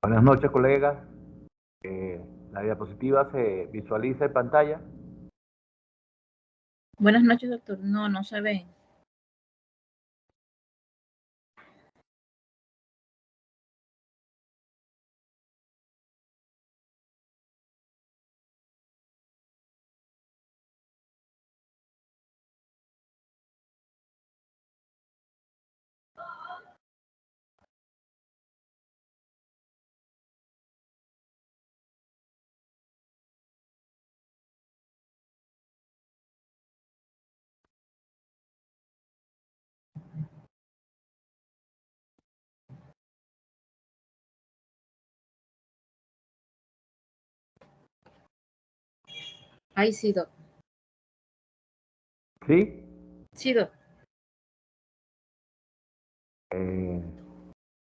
Buenas noches, colegas. La diapositiva se visualiza en pantalla. Buenas noches, doctor. No, no se ve. Ahí sí, doc. ¿Sí? Sí, doc.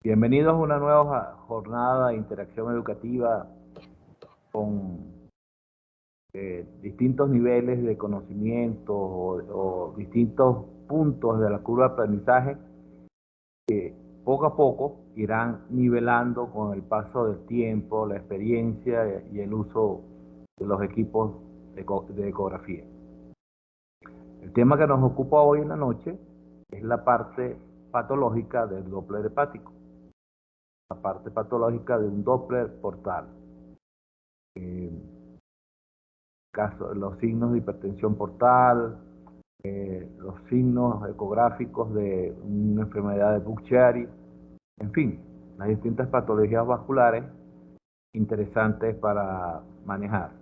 Bienvenidos a una nueva jornada de interacción educativa con distintos niveles de conocimiento o distintos puntos de la curva de aprendizaje que poco a poco irán nivelando con el paso del tiempo, la experiencia y el uso de los equipos de ecografía. El tema que nos ocupa hoy en la noche es la parte patológica del Doppler hepático, la parte patológica de un Doppler portal. Los signos de hipertensión portal, los signos ecográficos de una enfermedad de Buch-Chiari, en fin, las distintas patologías vasculares interesantes para manejar.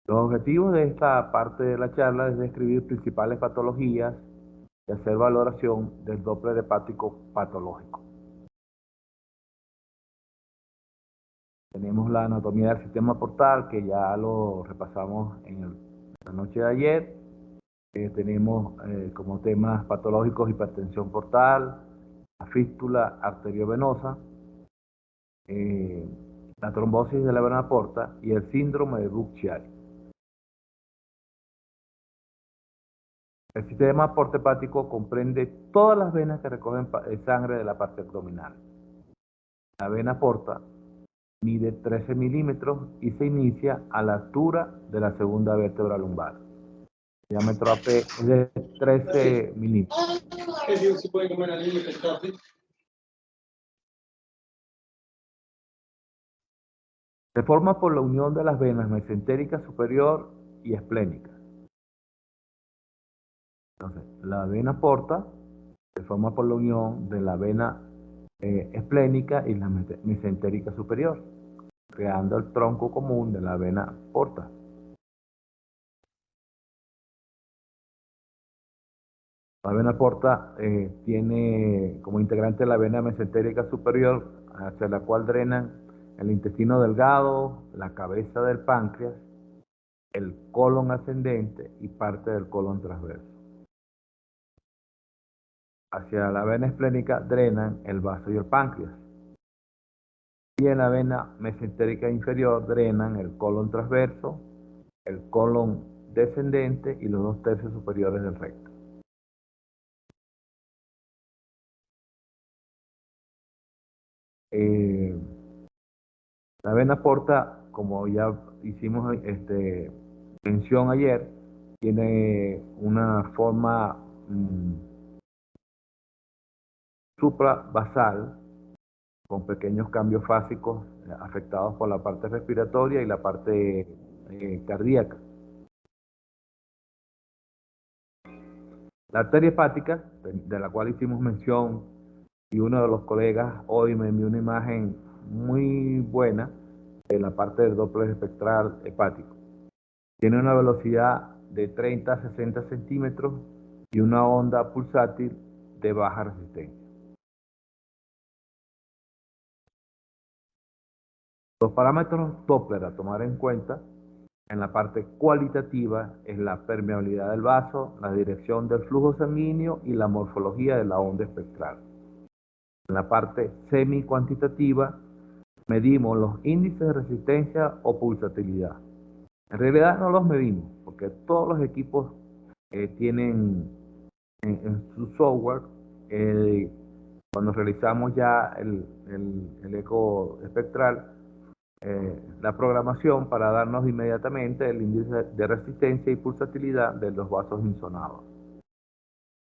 Los objetivos de esta parte de la charla es describir principales patologías y hacer valoración del Doppler hepático patológico. Tenemos la anatomía del sistema portal, que ya lo repasamos en la noche de ayer. Tenemos como temas patológicos hipertensión portal, la fístula arteriovenosa, la trombosis de la vena porta y el síndrome de Buch-Chiari. El sistema porta-hepático comprende todas las venas que recogen sangre de la parte abdominal. La vena porta mide 13 milímetros y se inicia a la altura de la segunda vértebra lumbar. El diámetro AP es de 13 milímetros. ¿Se puede comer algo de pescado? Se forma por la unión de las venas mesentérica superior y esplénica. Entonces, la vena porta se forma por la unión de la vena esplénica y la mesentérica superior, creando el tronco común de la vena porta. La vena porta tiene como integrante la vena mesentérica superior, hacia la cual drenan el intestino delgado, la cabeza del páncreas, el colon ascendente y parte del colon transverso. Hacia la vena esplénica drenan el vaso y el páncreas. Y en la vena mesentérica inferior drenan el colon transverso, el colon descendente y los 2/3 superiores del recto. La vena porta, como ya hicimos mención ayer, tiene una forma suprabasal con pequeños cambios fásicos afectados por la parte respiratoria y la parte cardíaca. La arteria hepática, de la cual hicimos mención, y uno de los colegas hoy me envió una imagen muy buena de la parte del Doppler espectral hepático. Tiene una velocidad de 30 a 60 centímetros y una onda pulsátil de baja resistencia. Los parámetros Doppler a tomar en cuenta en la parte cualitativa es la permeabilidad del vaso, la dirección del flujo sanguíneo y la morfología de la onda espectral. En la parte semi-cuantitativa medimos los índices de resistencia o pulsatilidad. En realidad no los medimos porque todos los equipos tienen en su software Cuando realizamos ya el eco espectral, la programación para darnos inmediatamente el índice de resistencia y pulsatilidad de los vasos insonados.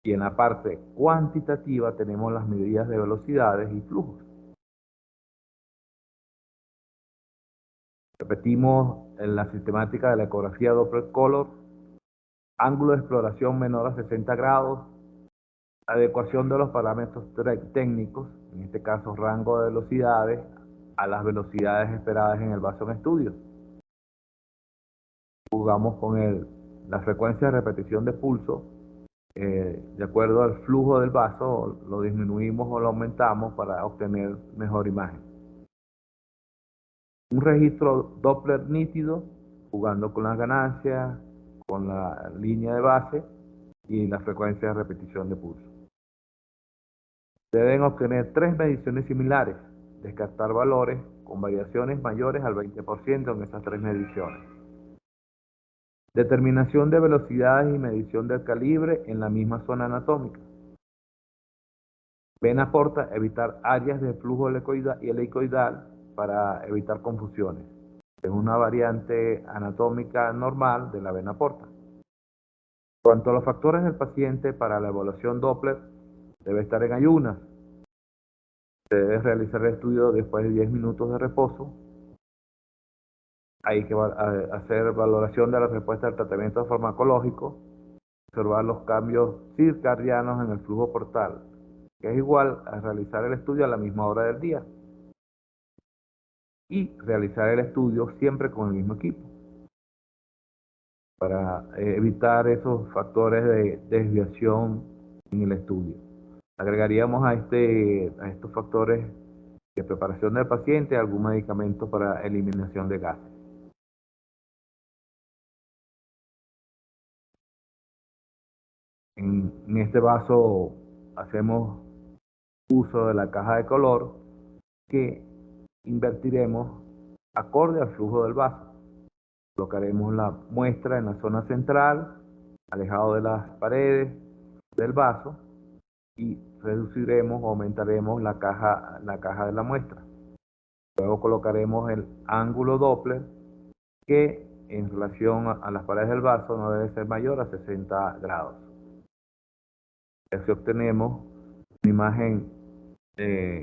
Y en la parte cuantitativa tenemos las medidas de velocidades y flujos. Repetimos en la sistemática de la ecografía Doppler Color: ángulo de exploración menor a 60 grados, adecuación de los parámetros técnicos, en este caso rango de velocidades, a las velocidades esperadas en el vaso en estudio. Jugamos con la frecuencia de repetición de pulso, de acuerdo al flujo del vaso, lo disminuimos o lo aumentamos para obtener mejor imagen. Un registro Doppler nítido, jugando con las ganancias, con la línea de base y la frecuencia de repetición de pulso. Deben obtener 3 mediciones similares, descartar valores con variaciones mayores al 20% en esas 3 mediciones. Determinación de velocidades y medición del calibre en la misma zona anatómica. Vena porta: evitar áreas de flujo helicoidal para evitar confusiones. Es una variante anatómica normal de la vena porta. Cuanto a los factores del paciente para la evaluación Doppler, debe estar en ayunas. Se debe realizar el estudio después de 10 minutos de reposo. Hay que hacer valoración de la respuesta al tratamiento farmacológico, observar los cambios circadianos en el flujo portal, que es igual a realizar el estudio a la misma hora del día, y realizar el estudio siempre con el mismo equipo, para evitar esos factores de desviación en el estudio. Agregaríamos a estos factores de preparación del paciente algún medicamento para eliminación de gases. En este vaso hacemos uso de la caja de color, que invertiremos acorde al flujo del vaso. Colocaremos la muestra en la zona central, alejado de las paredes del vaso, y reduciremos o aumentaremos la caja de la muestra. Luego colocaremos el ángulo Doppler, que en relación a las paredes del vaso no debe ser mayor a 60 grados. Así obtenemos una imagen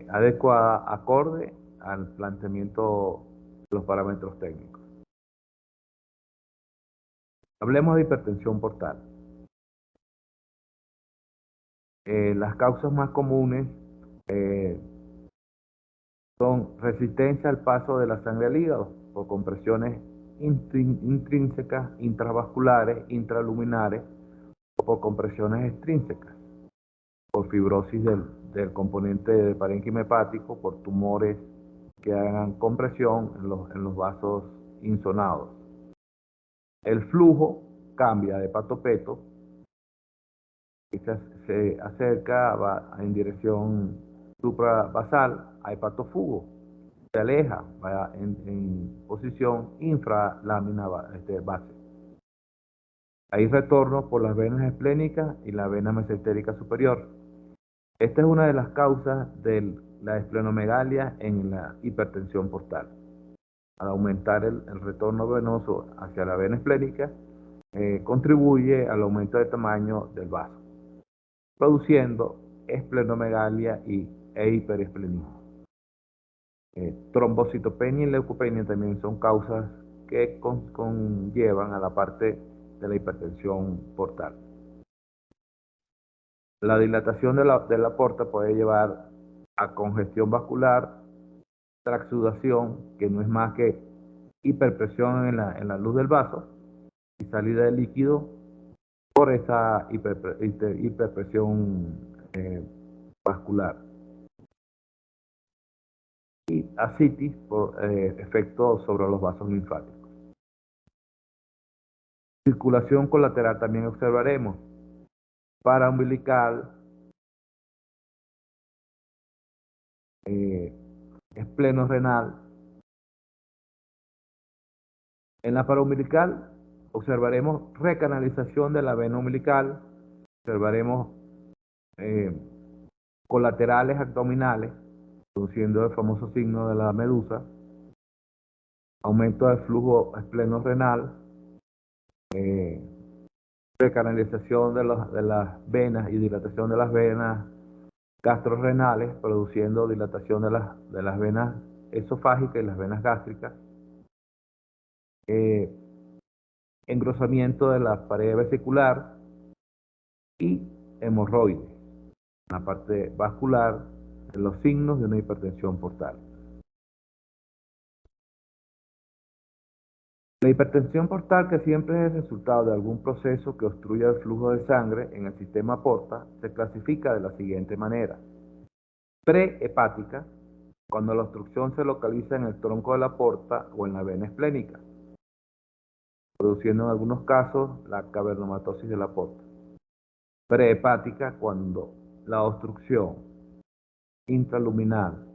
adecuada, acorde al planteamiento de los parámetros técnicos. Hablemos de hipertensión portal. Las causas más comunes son resistencia al paso de la sangre al hígado por compresiones intrínsecas, intravasculares, intraluminares, o por compresiones extrínsecas, por fibrosis del componente del parénquima hepático, por tumores que hagan compresión en los vasos insonados. El flujo cambia de hepatopeto, que se acerca, va en dirección supravasal a hepatofugo, se aleja, va en posición infralámina base. Hay retorno por las venas esplénicas y la vena mesentérica superior. Esta es una de las causas de la esplenomegalia en la hipertensión portal. Al aumentar el retorno venoso hacia la vena esplénica, contribuye al aumento de tamaño del vaso, produciendo esplenomegalia e hiperesplenismo. Trombocitopenia y leucopenia también son causas que conllevan a la parte de la hipertensión portal. La dilatación de la porta puede llevar a congestión vascular, transsudación, que no es más que hiperpresión en la luz del vaso, y salida de líquido por esa hiperpresión vascular. Y ascitis por efecto sobre los vasos linfáticos. Circulación colateral también observaremos: paraumbilical, espleno-renal. En la paraumbilical observaremos recanalización de la vena umbilical, observaremos colaterales abdominales, produciendo el famoso signo de la medusa, aumento del flujo espleno-renal, recanalización de las venas y dilatación de las venas gastrorrenales, produciendo dilatación de las venas esofágicas y las venas gástricas, engrosamiento de la pared vesicular y hemorroides, en la parte vascular, de los signos de una hipertensión portal. La hipertensión portal, que siempre es el resultado de algún proceso que obstruya el flujo de sangre en el sistema porta, se clasifica de la siguiente manera. Prehepática, cuando la obstrucción se localiza en el tronco de la porta o en la vena esplénica, produciendo en algunos casos la cavernomatosis de la porta. Prehepática, cuando la obstrucción intraluminal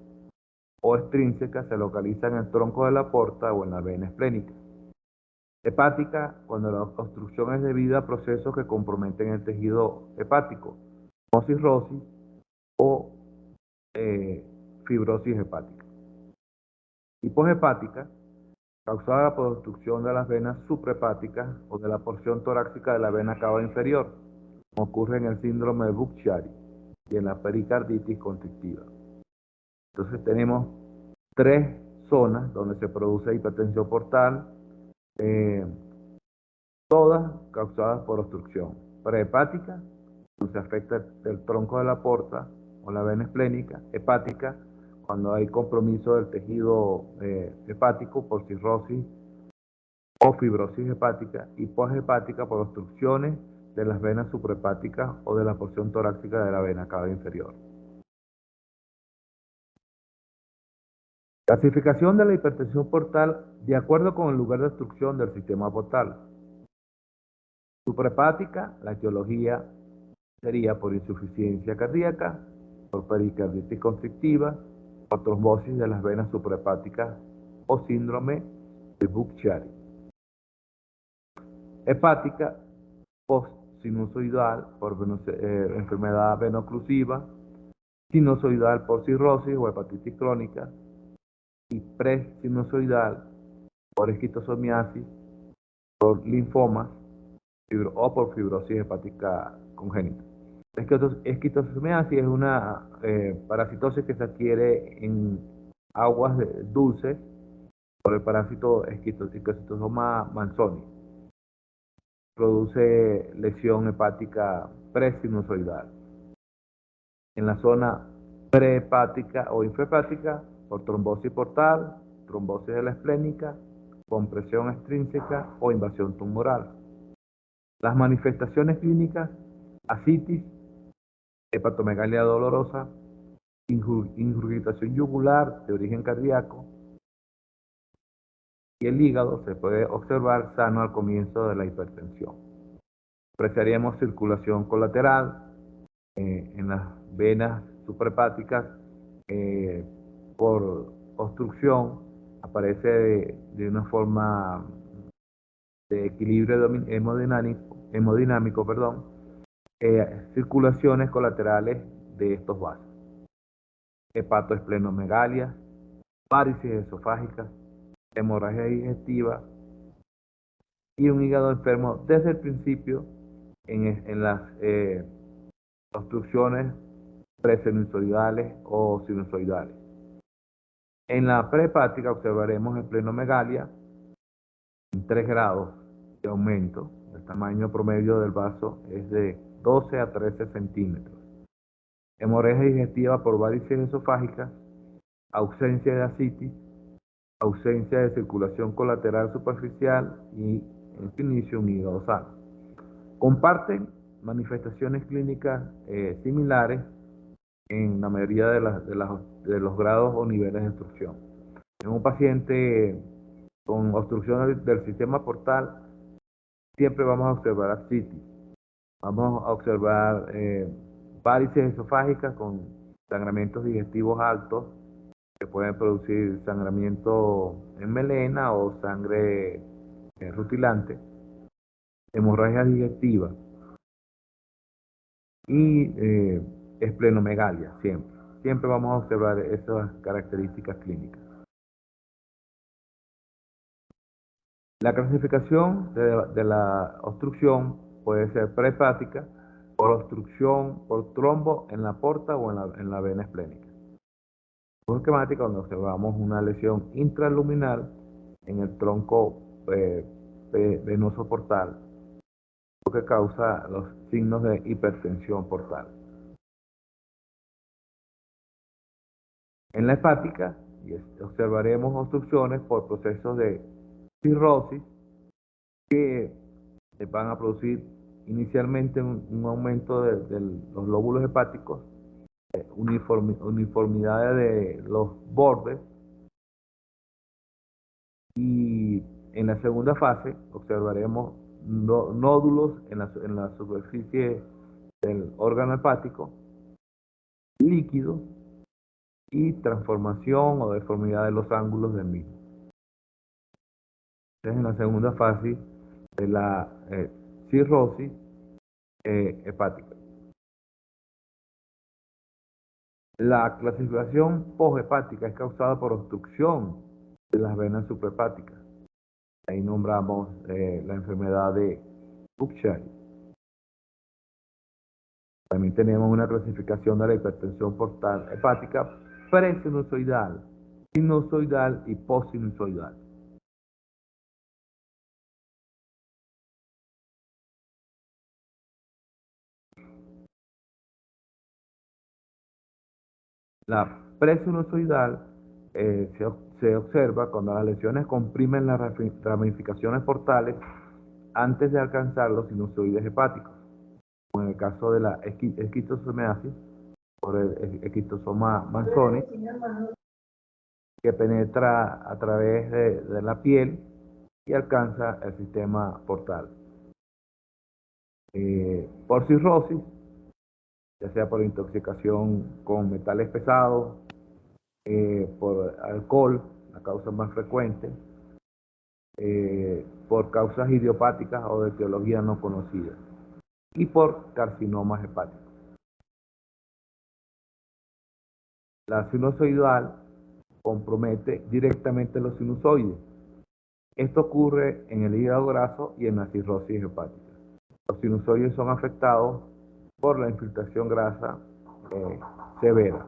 o extrínseca se localiza en el tronco de la porta o en la vena esplénica. Hepática, cuando la obstrucción es debida a procesos que comprometen el tejido hepático, como cirrosis o fibrosis hepática. Hipohepática, causada por obstrucción de las venas suprahepáticas o de la porción torácica de la vena cava inferior, como ocurre en el síndrome de Buch-Chiari y en la pericarditis constrictiva. Entonces tenemos tres zonas donde se produce hipertensión portal, todas causadas por obstrucción. Prehepática, donde se afecta el tronco de la porta o la vena esplénica. Hepática, cuando hay compromiso del tejido hepático por cirrosis o fibrosis hepática. Y poshepática, por obstrucciones de las venas suprahepáticas o de la porción torácica de la vena cava inferior. Clasificación de la hipertensión portal de acuerdo con el lugar de obstrucción del sistema portal. Suprahepática, la etiología sería por insuficiencia cardíaca, por pericarditis constrictiva, por trombosis de las venas suprahepáticas o síndrome de Buch-Chiari. Hepática, post-sinusoidal, por enfermedad venoclusiva, sinusoidal por cirrosis o hepatitis crónica, y pre-sinusoidal por esquistosomiasis, por linfomas o por fibrosis hepática congénita. Esquistosomiasis es una parasitosis que se adquiere en aguas dulces por el parásito Esquistosoma manzoni. Produce lesión hepática presinusoidal. En la zona prehepática o infrahepática, por trombosis portal, trombosis de la esplénica, compresión extrínseca o invasión tumoral. Las manifestaciones clínicas: ascitis, hepatomegalia dolorosa, ingurgitación yugular de origen cardíaco, y el hígado se puede observar sano al comienzo de la hipertensión. Apreciaríamos circulación colateral en las venas suprahepáticas por obstrucción, aparece de una forma de equilibrio hemodinámico, circulaciones colaterales de estos vasos. Hepatoesplenomegalia, varices esofágicas, hemorragia digestiva y un hígado enfermo desde el principio en las obstrucciones presinusoidales o sinusoidales. En la prehepática observaremos esplenomegalia en 3 grados de aumento. El tamaño promedio del vaso es de 12 a 13 centímetros. Hemorragia digestiva por varices esofágicas, ausencia de ascitis, ausencia de circulación colateral superficial y, en su inicio, un hígado sano. Comparten manifestaciones clínicas similares en la mayoría de los grados o niveles de obstrucción. En un paciente con obstrucción del sistema portal, siempre vamos a observar ascitis. Vamos a observar varices esofágicas con sangramientos digestivos altos que pueden producir sangramiento en melena o sangre rutilante, hemorragia digestiva y esplenomegalia, siempre. Siempre vamos a observar esas características clínicas. La clasificación de la obstrucción puede ser prehepática, por obstrucción, por trombo en la porta o en la vena esplénica. Es esquemática donde observamos una lesión intraluminal en el tronco venoso portal, lo que causa los signos de hipertensión portal. En la hepática observaremos obstrucciones por procesos de cirrosis que van a producir inicialmente un aumento de los lóbulos hepáticos, uniformidades de los bordes, y en la segunda fase observaremos nódulos en la superficie del órgano hepático, líquidos y transformación o deformidad de los ángulos del mismo. Entonces, en la segunda fase de la cirrosis hepática. La clasificación poshepática es causada por obstrucción de las venas suprahepáticas. Ahí nombramos la enfermedad de Buckshire. También tenemos una clasificación de la hipertensión portal hepática presinusoidal, sinusoidal y postsinusoidal. La presinusoidal se observa cuando las lesiones comprimen las ramificaciones portales antes de alcanzar los sinusoides hepáticos, como en el caso de la esquistosomiasis por el esquistosoma manzoni, que penetra a través de la piel y alcanza el sistema portal. Por cirrosis, ya sea por intoxicación con metales pesados, por alcohol, la causa más frecuente, por causas idiopáticas o de etiología no conocida, y por carcinomas hepáticos. La sinusoidal compromete directamente los sinusoides. Esto ocurre en el hígado graso y en la cirrosis hepática. Los sinusoides son afectados por la infiltración grasa severa.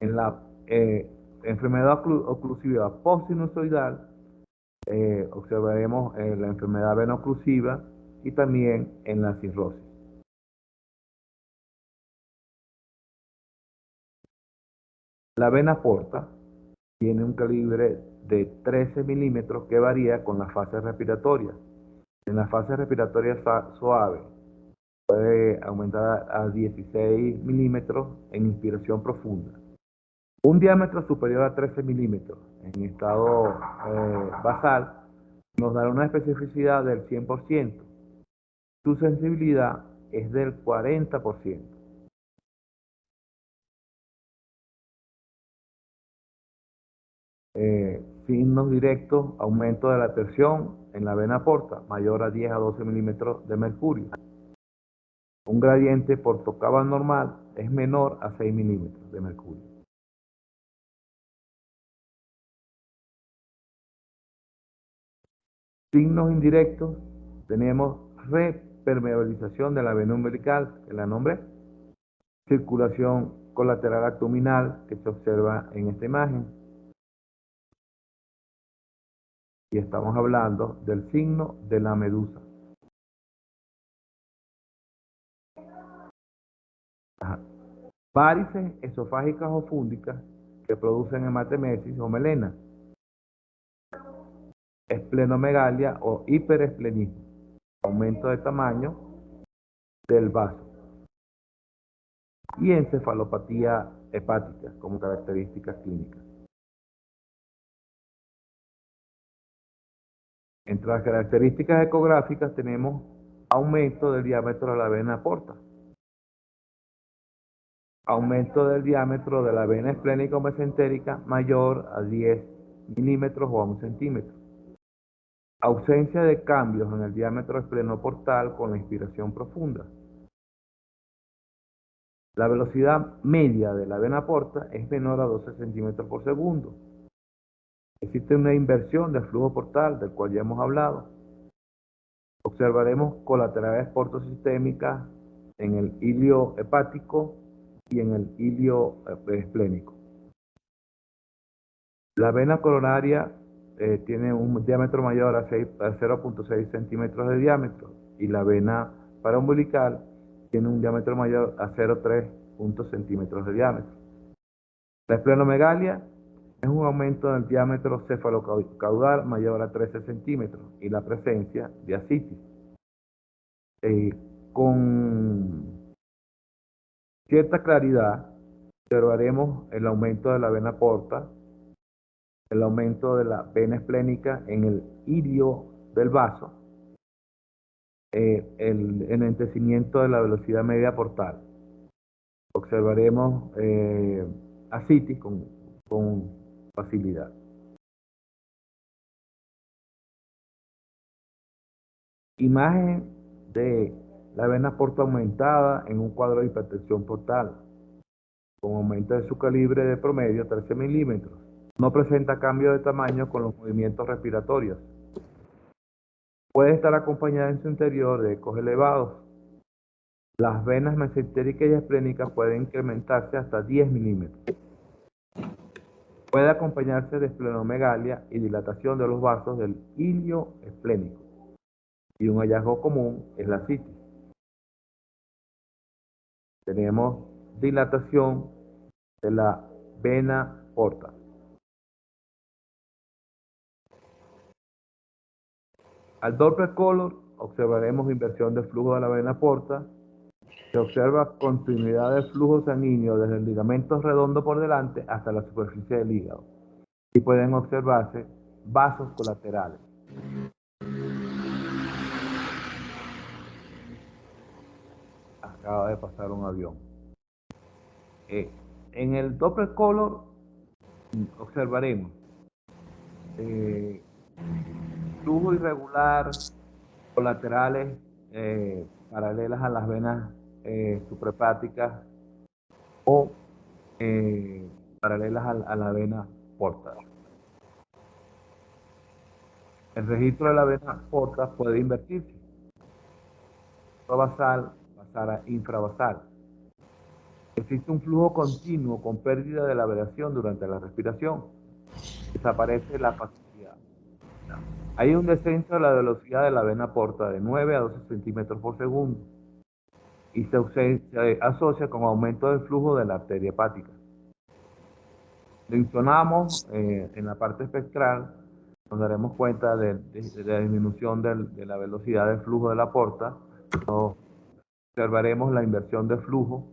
En la enfermedad oclusiva postsinusoidal observaremos la enfermedad veno-oclusiva y también en la cirrosis. La vena porta tiene un calibre de 13 milímetros que varía con la fase respiratoria. En la fase respiratoria suave puede aumentar a 16 milímetros en inspiración profunda. Un diámetro superior a 13 milímetros en estado basal nos dará una especificidad del 100%. Su sensibilidad es del 40%. Signos directos: aumento de la presión en la vena porta, mayor a 10 a 12 milímetros de mercurio. Un gradiente por tocaba normal es menor a 6 milímetros de mercurio. Signos indirectos: tenemos repermeabilización de la vena umbilical, que la nombré, circulación colateral abdominal, que se observa en esta imagen, y estamos hablando del signo de la medusa. Ajá. Varices esofágicas o fúngicas que producen hematemesis o melena, esplenomegalia o hiperesplenismo, aumento de tamaño del vaso, y encefalopatía hepática como características clínicas. Entre las características ecográficas tenemos aumento del diámetro de la vena porta, aumento del diámetro de la vena esplénica o mesentérica mayor a 10 milímetros o a 1 centímetro, ausencia de cambios en el diámetro esplenoportal con la inspiración profunda, La velocidad media de la vena porta es menor a 12 centímetros por segundo. Existe una inversión del flujo portal, del cual ya hemos hablado. Observaremos colaterales portosistémicas en el ilio hepático y en el ilio esplénico. La vena coronaria tiene un diámetro mayor a 0.6 centímetros de diámetro y la vena paraumbilical tiene un diámetro mayor a 0.3 centímetros de diámetro. La esplenomegalia es un aumento del diámetro cefalocaudal mayor a 13 centímetros y la presencia de ascitis. Con cierta claridad observaremos el aumento de la vena porta, el aumento de la vena esplénica en el ilio del vaso, el enlentecimiento de la velocidad media portal. Observaremos ascitis con facilidad. Imagen de la vena porta aumentada en un cuadro de hipertensión portal, con aumento de su calibre de promedio 13 milímetros. No presenta cambio de tamaño con los movimientos respiratorios. Puede estar acompañada en su interior de ecos elevados. Las venas mesentéricas y esplénicas pueden incrementarse hasta 10 milímetros. Puede acompañarse de esplenomegalia y dilatación de los vasos del ilio esplénico. Y un hallazgo común es la citis. Tenemos dilatación de la vena porta. Al Doppler color observaremos inversión de flujo de la vena porta. Se observa continuidad del flujo sanguíneo desde el ligamento redondo por delante hasta la superficie del hígado. Y pueden observarse vasos colaterales. Acaba de pasar un avión. En el Doppler color observaremos flujo irregular, colaterales paralelas a las venas suprahepáticas o paralelas a la vena porta. El registro de la vena porta puede invertirse. Basal pasar a infravasal. Existe un flujo continuo con pérdida de la variación durante la respiración. Desaparece la pasividad. Hay un descenso de la velocidad de la vena porta de 9 a 12 centímetros por segundo y se asocia con aumento del flujo de la arteria hepática. Mencionamos en la parte espectral, nos daremos cuenta de la disminución de la velocidad del flujo de la porta. Observaremos la inversión de flujo,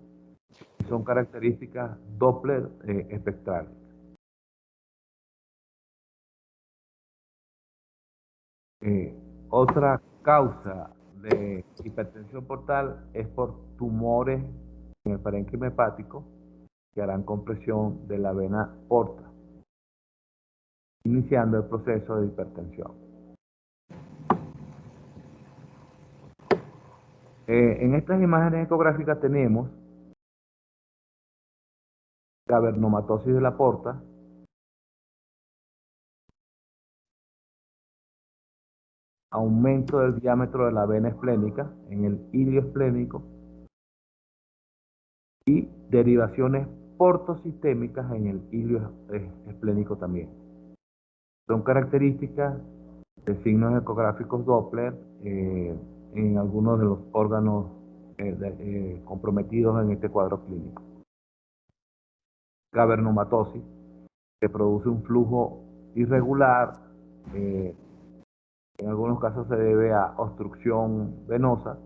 y son características Doppler espectrales. Otra causa de hipertensión portal es por tumores en el parénquima hepático que harán compresión de la vena porta, iniciando el proceso de hipertensión. En estas imágenes ecográficas tenemos cavernomatosis de la porta, aumento del diámetro de la vena esplénica en el ilio esplénico y derivaciones portosistémicas en el ilio esplénico también. Son características de signos ecográficos Doppler en algunos de los órganos comprometidos en este cuadro clínico. Cavernomatosis, que produce un flujo irregular, en algunos casos se debe a obstrucción venosa,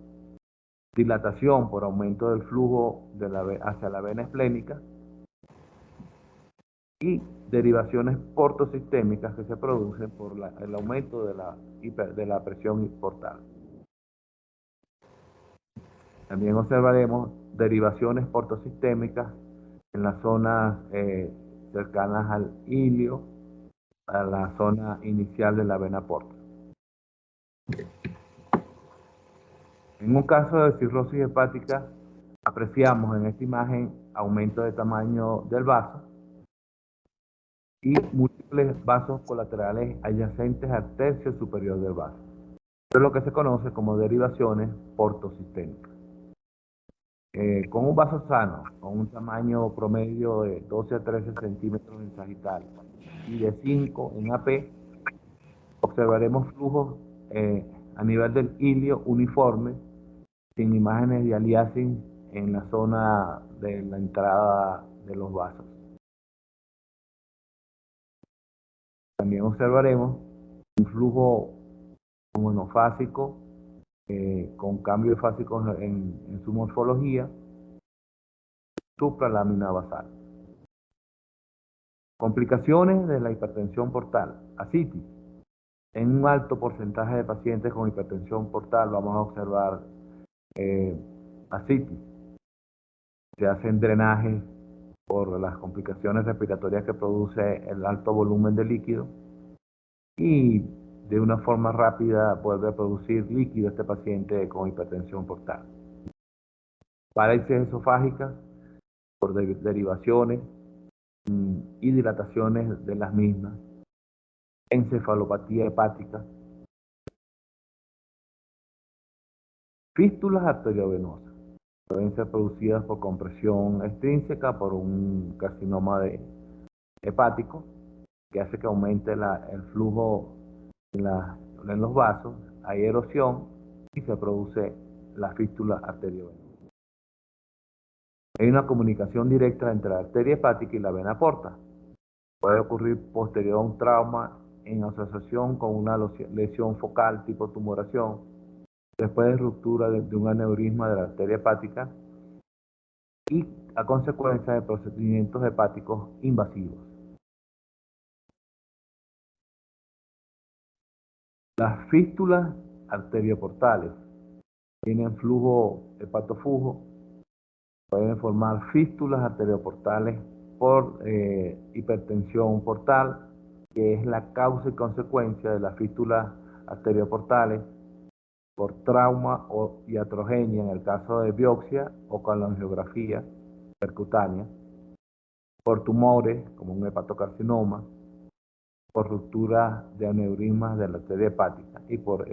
dilatación por aumento del flujo hacia la vena esplénica y derivaciones portosistémicas que se producen por el aumento de la presión portal. También observaremos derivaciones portosistémicas en las zonas cercanas al ilio, a la zona inicial de la vena porta. En un caso de cirrosis hepática, Apreciamos en esta imagen aumento de tamaño del vaso y múltiples vasos colaterales adyacentes al tercio superior del vaso. Esto es lo que se conoce como derivaciones portosistémicas. Con un vaso sano, con un tamaño promedio de 12 a 13 centímetros en sagital y de 5 en AP, observaremos flujos a nivel del hilio uniforme, sin imágenes de aliasing en la zona de la entrada de los vasos. También observaremos un flujo monofásico con cambios fásicos en su morfología, supralámina basal. Complicaciones de la hipertensión portal, ascitis. En un alto porcentaje de pacientes con hipertensión portal vamos a observar ascitis. Se hacen drenajes por las complicaciones respiratorias que produce el alto volumen de líquido y de una forma rápida vuelve a producir líquido este paciente con hipertensión portal. Parálisis esofágica por derivaciones y dilataciones de las mismas. Encefalopatía hepática. Fístulas arteriovenosas. Pueden ser producidas por compresión extrínseca, por un carcinoma hepático, que hace que aumente el flujo en los vasos, hay erosión y se produce la fístula arteriovenosa. Hay una comunicación directa entre la arteria hepática y la vena porta. Puede ocurrir posterior a un trauma en asociación con una lesión focal tipo tumoración, después de ruptura de un aneurisma de la arteria hepática y a consecuencia de procedimientos hepáticos invasivos. Las fístulas arterioportales tienen flujo hepatofugo, pueden formar fístulas arterioportales por hipertensión portal, que es la causa y consecuencia de las fístulas arterioportales por trauma o iatrogenia en el caso de biopsia o colangiografía percutánea, por tumores como un hepatocarcinoma, por ruptura de aneurismas de la arteria hepática y por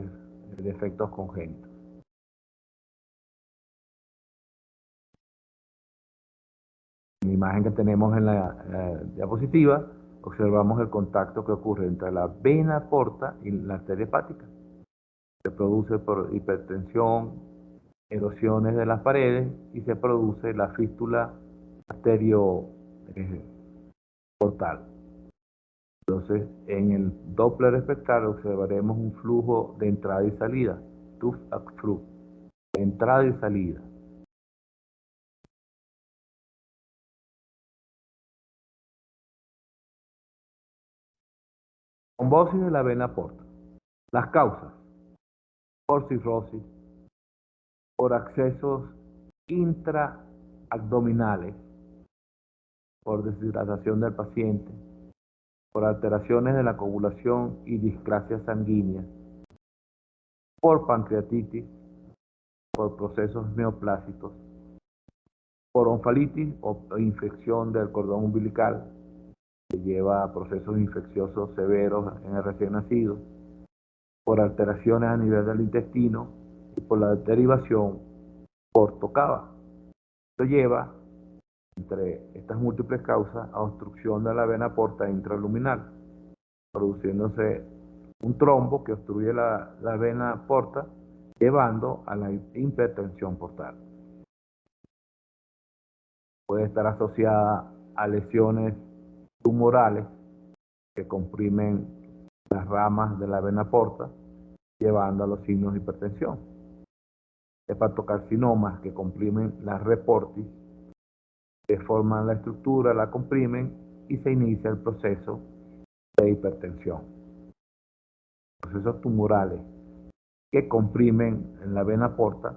defectos congénitos. En la imagen que tenemos en la diapositiva, observamos el contacto que ocurre entre la vena porta y la arteria hepática. Se produce por hipertensión, erosiones de las paredes y se produce la fístula arterioportal. Entonces, en el Doppler espectral observaremos un flujo de entrada y salida, Tooth-Abflug, de entrada y salida. Trombosis de la vena porta. Las causas: por cirrosis, por accesos intraabdominales, por deshidratación del paciente, por alteraciones de la coagulación y displasia sanguínea, por pancreatitis, por procesos neoplásicos, por onfalitis o infección del cordón umbilical, que lleva a procesos infecciosos severos en el recién nacido, por alteraciones a nivel del intestino y por la derivación porto-cava. Esto lleva, entre estas múltiples causas, a obstrucción de la vena porta intraluminal, produciéndose un trombo que obstruye la vena porta, llevando a la hipertensión portal. Puede estar asociada a lesiones tumorales que comprimen las ramas de la vena porta, llevando a los signos de hipertensión. Hepatocarcinomas que comprimen la reportis, deforman la estructura, la comprimen y se inicia el proceso de hipertensión. Procesos tumorales que comprimen en la vena porta,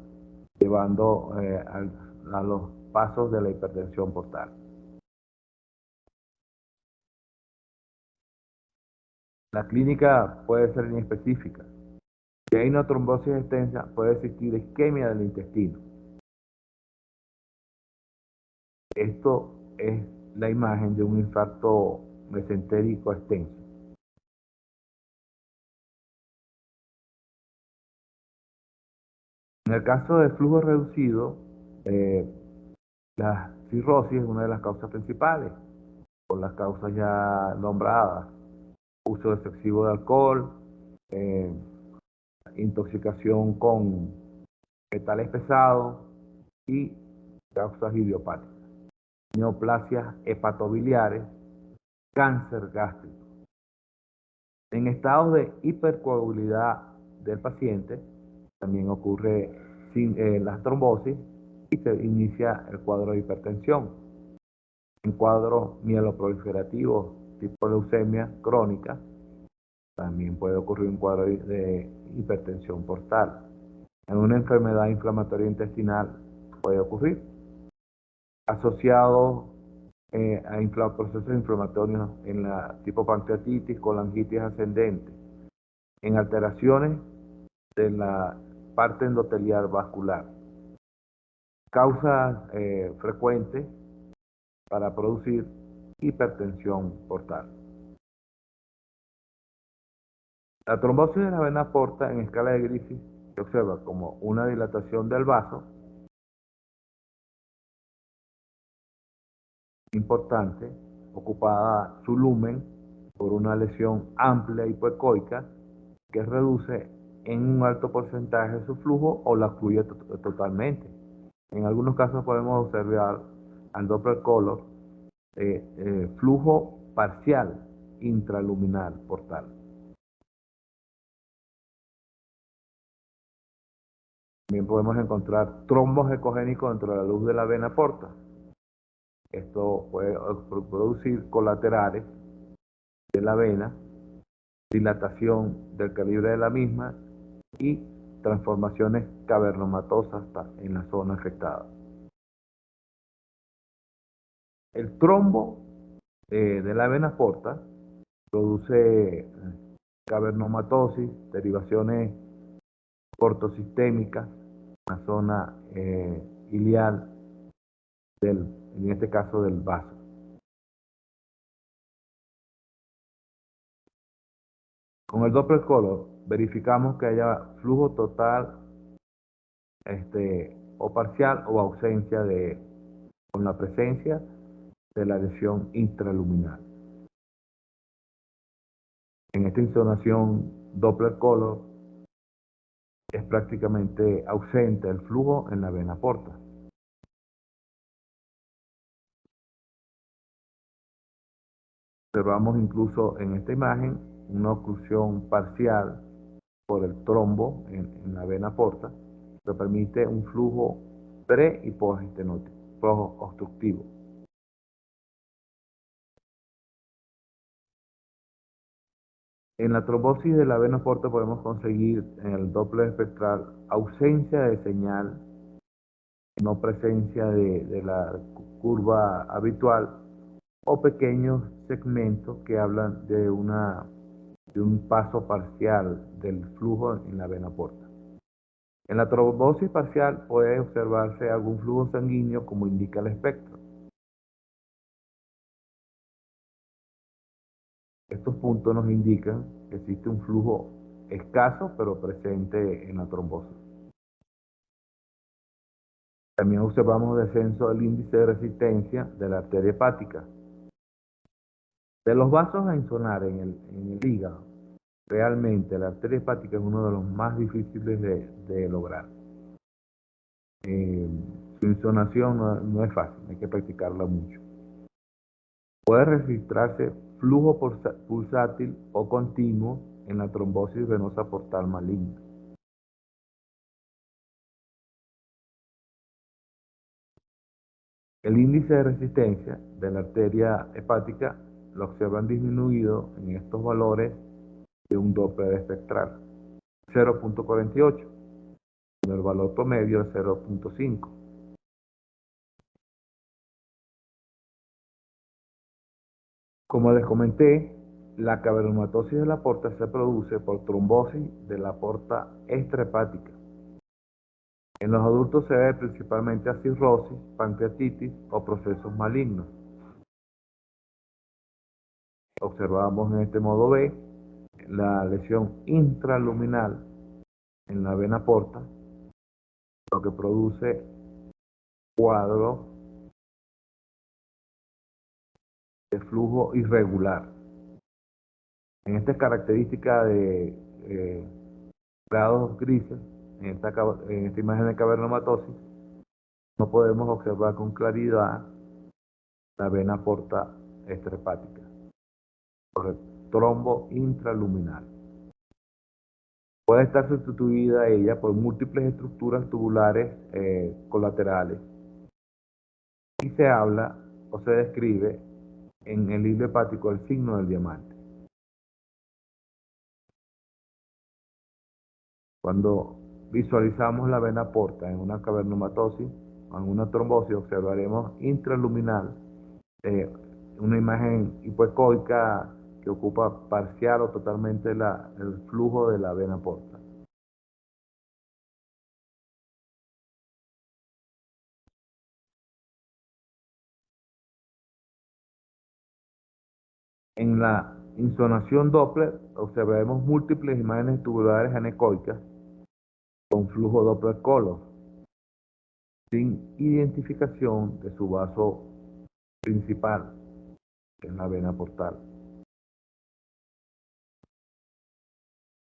llevando a los pasos de la hipertensión portal. La clínica puede ser inespecífica. Si hay una trombosis extensa, puede existir isquemia del intestino. Esto es la imagen de un infarto mesentérico extenso. En el caso de flujo reducido, la cirrosis es una de las causas principales, por las causas ya nombradas: uso excesivo de alcohol, eh, intoxicación con metales pesados y causas idiopáticas, neoplasias hepatobiliares, cáncer gástrico. En estados de hipercoagulabilidad del paciente también ocurre las trombosis y se inicia el cuadro de hipertensión. En cuadros mieloproliferativos tipo leucemia crónica también puede ocurrir un cuadro de hipertensión portal. En una enfermedad inflamatoria intestinal puede ocurrir asociado a procesos inflamatorios en la tipo pancreatitis, colangitis ascendente, en alteraciones de la parte endotelial vascular. Causas frecuentes para producir hipertensión portal. La trombosis de la vena porta en escala de Griffith se observa como una dilatación del vaso importante, ocupada su lumen por una lesión amplia hipoecoica que reduce en un alto porcentaje su flujo o la fluye totalmente. En algunos casos podemos observar al Doppler color flujo parcial intraluminal portal. También podemos encontrar trombos ecogénicos dentro de la luz de la vena porta. Esto puede producir colaterales de la vena, dilatación del calibre de la misma y transformaciones cavernomatosas en la zona afectada. El trombo de la vena porta produce cavernomatosis, derivaciones cortosistémicas en la zona ilial en este caso del vaso. Con el Doppler color verificamos que haya flujo total o parcial o ausencia con la presencia de la lesión intraluminal. En esta insolación Doppler color es prácticamente ausente el flujo en la vena porta. Observamos incluso en esta imagen una oclusión parcial por el trombo en la vena porta, que permite un flujo pre y post-obstructivo. En la trombosis de la vena porta podemos conseguir en el Doppler espectral ausencia de señal, no presencia de la curva habitual o pequeños segmentos que hablan de un paso parcial del flujo en la vena porta. En la trombosis parcial puede observarse algún flujo sanguíneo como indica el espectro. Estos puntos nos indican que existe un flujo escaso pero presente en la trombosis. También observamos descenso del índice de resistencia de la arteria hepática. De los vasos a insonar en el hígado, realmente la arteria hepática es uno de los más difíciles de lograr. Su insonación no es fácil, hay que practicarla mucho. Puede registrarse flujo pulsátil o continuo en la trombosis venosa portal maligna. El índice de resistencia de la arteria hepática lo observan disminuido en estos valores de un Doppler espectral, 0.48, con el valor promedio de 0.5. Como les comenté, la cavernomatosis de la porta se produce por trombosis de la porta extrahepática. En los adultos se debe principalmente a cirrosis, pancreatitis o procesos malignos. Observamos en este modo B la lesión intraluminal en la vena porta, lo que produce cuadros de flujo irregular. En esta característica de grados grises, en esta imagen de cavernomatosis, no podemos observar con claridad la vena porta extrahepática por el trombo intraluminal. Puede estar sustituida ella por múltiples estructuras tubulares colaterales y se habla o se describe en el libro hepático el signo del diamante. Cuando visualizamos la vena porta en una cavernomatosis o en una trombosis, observaremos intraluminal una imagen hipoecoica que ocupa parcial o totalmente el flujo de la vena porta. En la insonación Doppler observaremos múltiples imágenes tubulares anecoicas con flujo Doppler color, sin identificación de su vaso principal en la vena portal.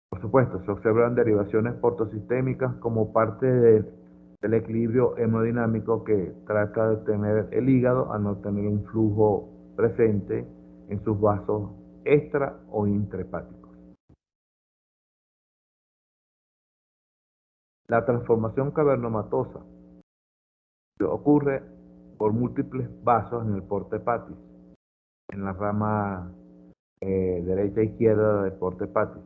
Por supuesto, se observan derivaciones portosistémicas como parte del equilibrio hemodinámico que trata de tener el hígado al no tener un flujo presente en sus vasos extra o intrahepáticos. La transformación cavernomatosa ocurre por múltiples vasos en el porta hepatis, en la rama derecha e izquierda del porta hepatis,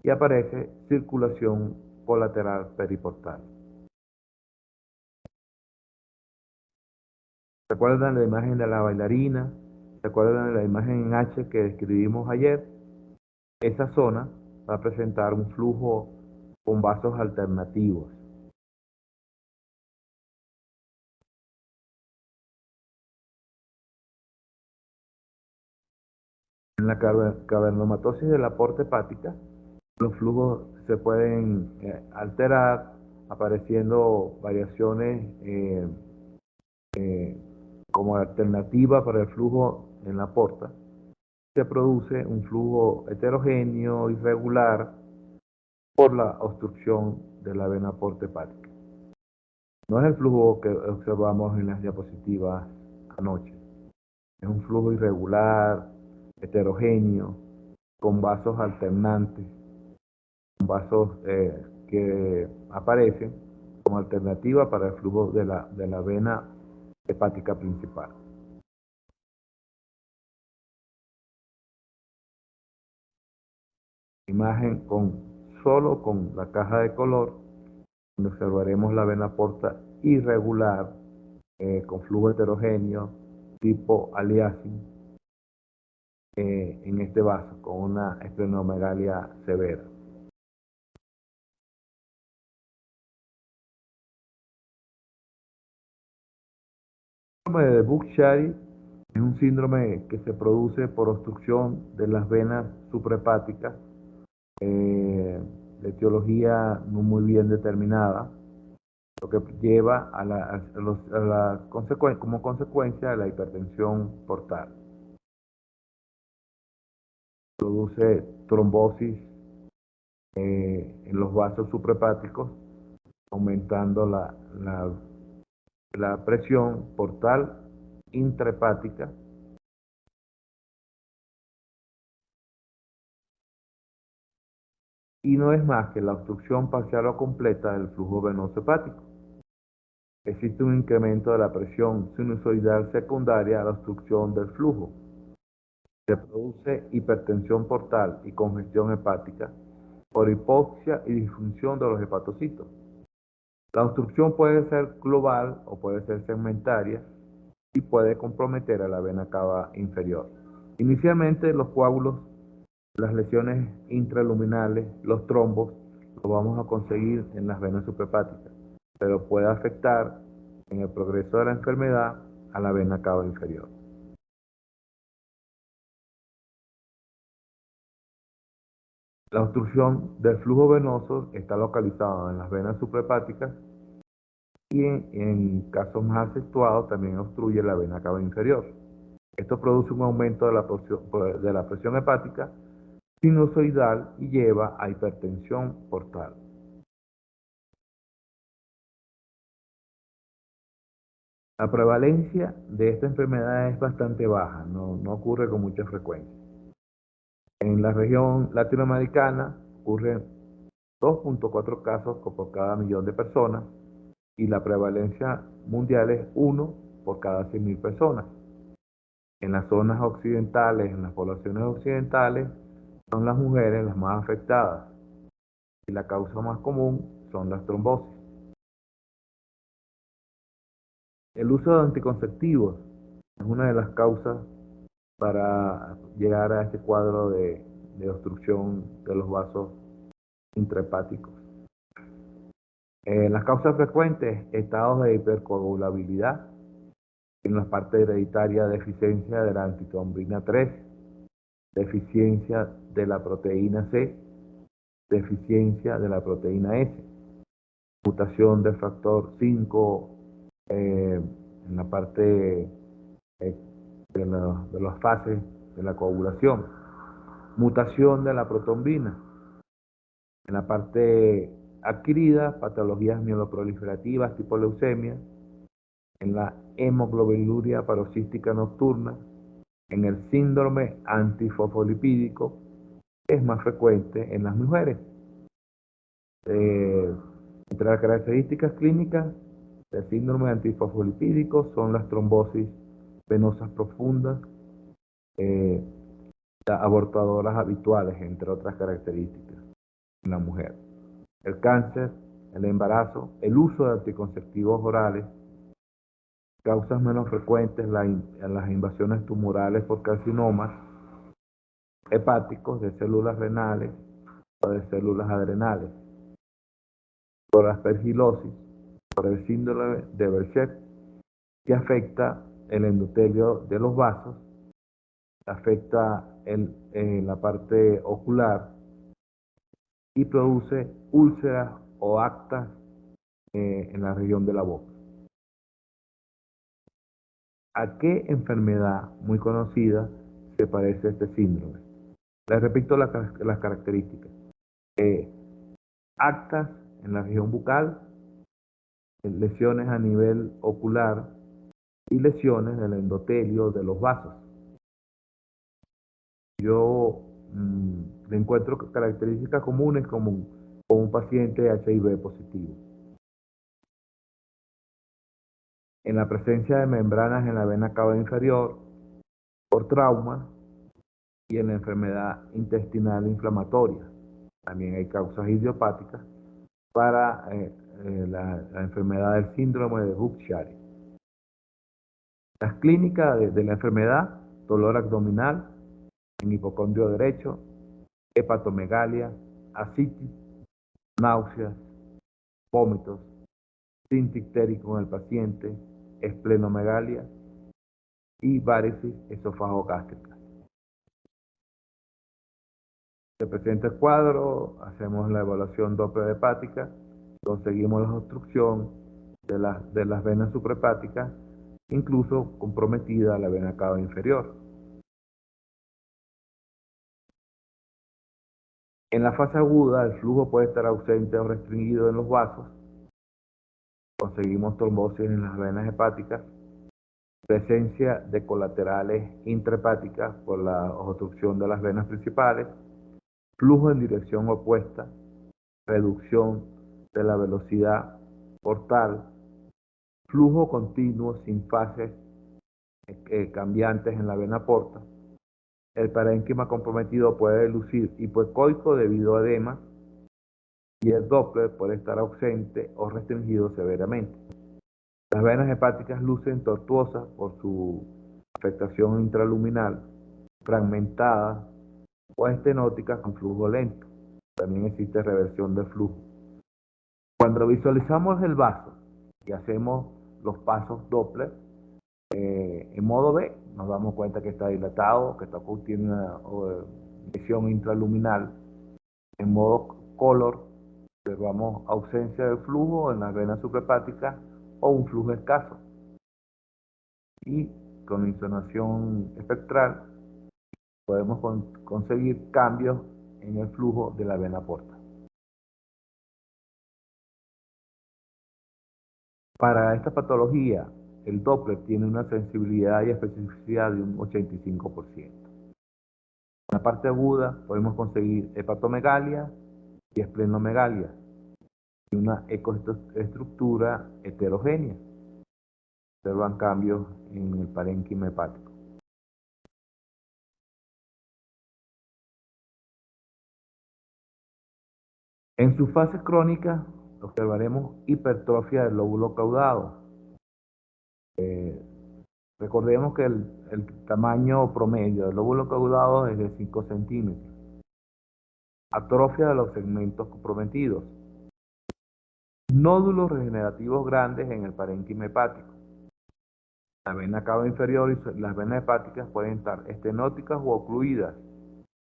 y aparece circulación colateral periportal. ¿Se acuerdan de la imagen de la bailarina? ¿Se acuerdan de la imagen en H que describimos ayer? Esa zona va a presentar un flujo con vasos alternativos. En la cavernomatosis de la porta hepática, los flujos se pueden alterar, apareciendo variaciones como alternativa para el flujo en la porta. Se produce un flujo heterogéneo, irregular, por la obstrucción de la vena porta hepática. No es el flujo que observamos en las diapositivas anoche. Es un flujo irregular, heterogéneo, con vasos alternantes, con vasos que aparecen como alternativa para el flujo de la vena hepática principal. Imagen solo con la caja de color, donde observaremos la vena porta irregular, con flujo heterogéneo, tipo aliasing, en este vaso, con una esplenomegalia severa. El síndrome de Buch-Chiari es un síndrome que se produce por obstrucción de las venas suprahepáticas, de etiología no muy bien determinada, lo que lleva como consecuencia a la hipertensión portal. Produce trombosis en los vasos suprahepáticos, aumentando la presión portal intrahepática y no es más que la obstrucción parcial o completa del flujo venoso hepático. Existe un incremento de la presión sinusoidal secundaria a la obstrucción del flujo. Se produce hipertensión portal y congestión hepática por hipoxia y disfunción de los hepatocitos. La obstrucción puede ser global o puede ser segmentaria y puede comprometer a la vena cava inferior. Inicialmente los coágulos, las lesiones intraluminales, los trombos, los vamos a conseguir en las venas suprahepáticas. pero puede afectar en el progreso de la enfermedad a la vena cava inferior. La obstrucción del flujo venoso está localizada en las venas suprahepáticas y en casos más acentuados también obstruye la vena cava inferior. Esto produce un aumento de la presión hepática sinusoidal y lleva a hipertensión portal. La prevalencia de esta enfermedad es bastante baja, no ocurre con mucha frecuencia. En la región latinoamericana ocurren 2.4 casos por cada millón de personas y la prevalencia mundial es 1 por cada 100.000 personas. En las zonas occidentales, en las poblaciones occidentales, son las mujeres las más afectadas y la causa más común son las trombosis. El uso de anticonceptivos es una de las causas para llegar a este cuadro de obstrucción de los vasos intrahepáticos. Las causas frecuentes, estados de hipercoagulabilidad, en la parte hereditaria, deficiencia de la antitrombina 3, deficiencia de la proteína C, deficiencia de la proteína S, mutación del factor 5 en la parte de las fases de la coagulación, mutación de la protombina, en la parte adquirida, patologías mieloproliferativas tipo leucemia, en la hemoglobinuria paroxística nocturna, en el síndrome antifosfolipídico, que es más frecuente en las mujeres. Entre las características clínicas del síndrome antifosfolipídico son las trombosis venosas profundas, las abortadoras habituales, entre otras características en la mujer. El cáncer, el embarazo, el uso de anticonceptivos orales, causas menos frecuentes las invasiones tumorales por carcinomas hepáticos de células renales o de células adrenales, por aspergilosis, por el síndrome de Behçet, que afecta el endotelio de los vasos, afecta la parte ocular y produce úlceras o aftas en la región de la boca. ¿A qué enfermedad muy conocida se parece este síndrome? Les repito las características. Aftas en la región bucal, lesiones a nivel ocular y lesiones del endotelio de los vasos. Yo le encuentro características comunes como un paciente HIV positivo. En la presencia de membranas en la vena cava inferior, por trauma y en la enfermedad intestinal inflamatoria. También hay causas idiopáticas para la enfermedad del síndrome de Buck-Chiari. Las clínicas de la enfermedad: dolor abdominal en hipocondrio derecho, hepatomegalia, ascitis, náuseas, vómitos, síntoma ictérico en el paciente, esplenomegalia y varices esofagogástricas. Se presenta el cuadro, hacemos la evaluación Doppler hepática, conseguimos la obstrucción de las venas suprahepáticas, incluso comprometida la vena cava inferior. En la fase aguda, el flujo puede estar ausente o restringido en los vasos. Conseguimos trombosis en las venas hepáticas, presencia de colaterales intrahepáticas por la obstrucción de las venas principales, flujo en dirección opuesta, reducción de la velocidad portal, flujo continuo sin fases cambiantes en la vena porta. El parénquima comprometido puede lucir hipoecoico debido a edema y el Doppler puede estar ausente o restringido severamente. Las venas hepáticas lucen tortuosas por su afectación intraluminal, fragmentada o estenóticas con flujo lento. También existe reversión del flujo. Cuando visualizamos el vaso y hacemos los pasos Doppler, en modo B nos damos cuenta que está dilatado, que tiene una visión intraluminal. En modo Color observamos ausencia de flujo en las venas suprahepáticas o un flujo escaso. Y con insolación espectral podemos conseguir cambios en el flujo de la vena porta. Para esta patología, el Doppler tiene una sensibilidad y especificidad de un 85%. En la parte aguda podemos conseguir hepatomegalia y esplenomegalia y una ecoestructura heterogénea. Observan cambios en el parénquima hepático. En sus fases crónicas observaremos hipertrofia del lóbulo caudado. Recordemos que el tamaño promedio del lóbulo caudado es de 5 centímetros. Atrofia de los segmentos comprometidos. Nódulos regenerativos grandes en el parénquima hepático. La vena cava inferior y las venas hepáticas pueden estar estenóticas o ocluidas,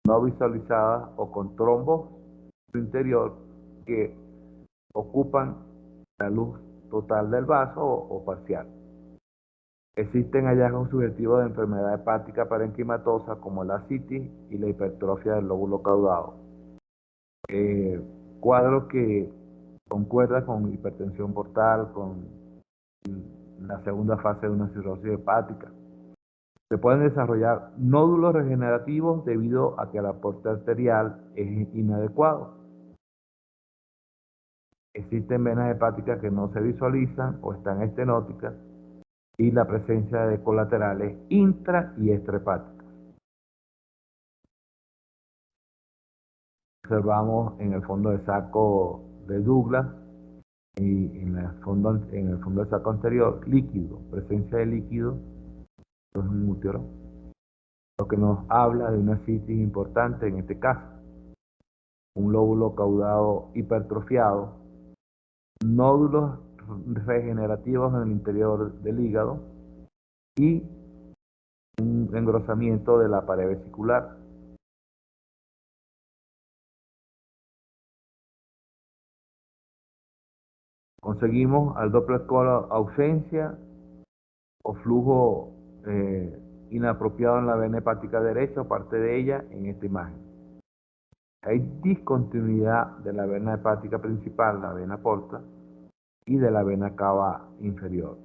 no visualizadas o con trombos en su interior que ocupan la luz total del vaso o parcial. Existen hallazgos subjetivos de enfermedad hepática parenquimatosa como la ascitis y la hipertrofia del lóbulo caudado. Cuadro que concuerda con hipertensión portal, con la segunda fase de una cirrosis hepática. Se pueden desarrollar nódulos regenerativos debido a que el aporte arterial es inadecuado. Existen venas hepáticas que no se visualizan o están estenóticas y la presencia de colaterales intra y extrahepáticas. Observamos en el fondo de saco de Douglas y en el fondo del saco anterior líquido, presencia de líquido, es un útero, lo que nos habla de una citis importante en este caso. Un lóbulo caudado hipertrofiado, nódulos regenerativos en el interior del hígado y un engrosamiento de la pared vesicular. Conseguimos al Doppler color ausencia o flujo inapropiado en la vena hepática derecha o parte de ella en esta imagen. Hay discontinuidad de la vena hepática principal, la vena porta, y de la vena cava inferior.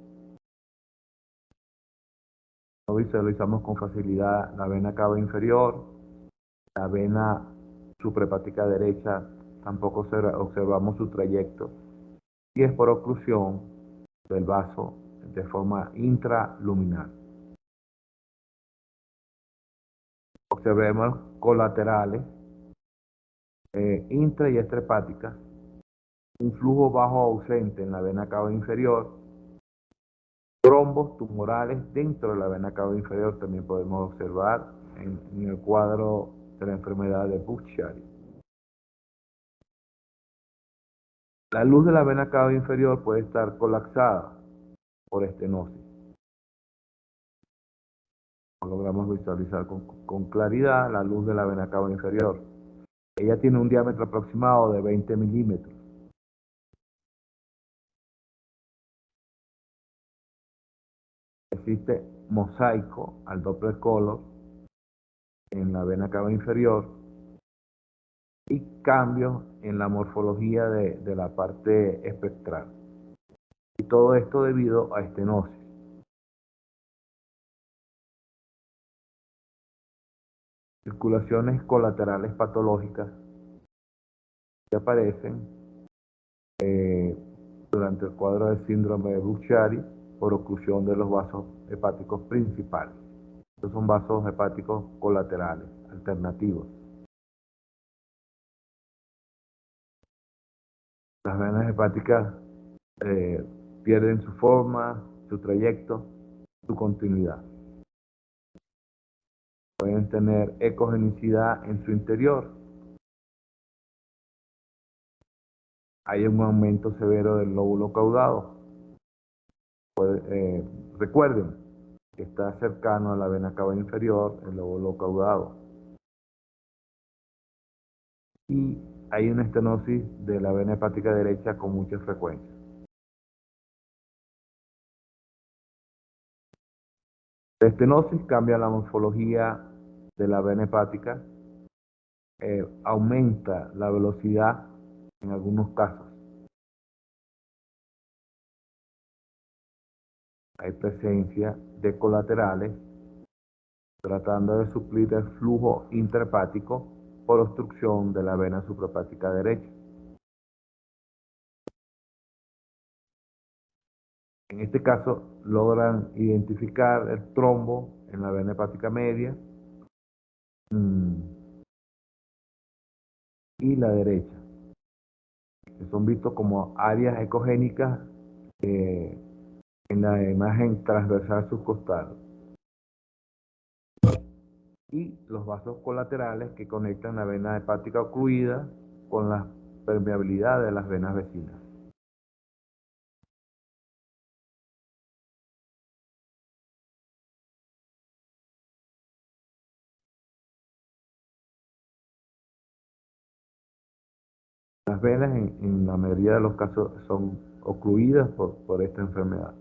No visualizamos con facilidad la vena cava inferior, la vena suprahepática derecha, tampoco observamos su trayecto, y es por oclusión del vaso de forma intraluminal. Observemos colaterales, intra y extrahepáticas, un flujo bajo ausente en la vena cava inferior, trombos tumorales dentro de la vena cava inferior también podemos observar en el cuadro de la enfermedad de Buch-Chiari. La luz de la vena cava inferior puede estar colapsada por estenosis. Logramos visualizar con claridad la luz de la vena cava inferior. Ella tiene un diámetro aproximado de 20 milímetros. Existe mosaico al Doppler color en la vena cava inferior y cambios en la morfología de la parte espectral. Y todo esto debido a estenosis. Circulaciones colaterales patológicas que aparecen durante el cuadro de síndrome de Buch-Chiari por oclusión de los vasos hepáticos principales. Estos son vasos hepáticos colaterales, alternativos. Las venas hepáticas pierden su forma, su trayecto, su continuidad. Pueden tener ecogenicidad en su interior. hay un aumento severo del lóbulo caudado. Recuerden que está cercano a la vena cava inferior, el lóbulo caudado. Y hay una estenosis de la vena hepática derecha con mucha frecuencia. La estenosis cambia la morfología de la vena hepática, aumenta la velocidad en algunos casos. Hay presencia de colaterales tratando de suplir el flujo intrahepático por obstrucción de la vena suprahepática derecha. En este caso, logran identificar el trombo en la vena hepática media y la derecha, que son vistos como áreas ecogénicas en la imagen transversal subcostal, y los vasos colaterales que conectan la vena hepática ocluida con la permeabilidad de las venas vecinas. Las venas en la mayoría de los casos son ocluidas por esta enfermedad.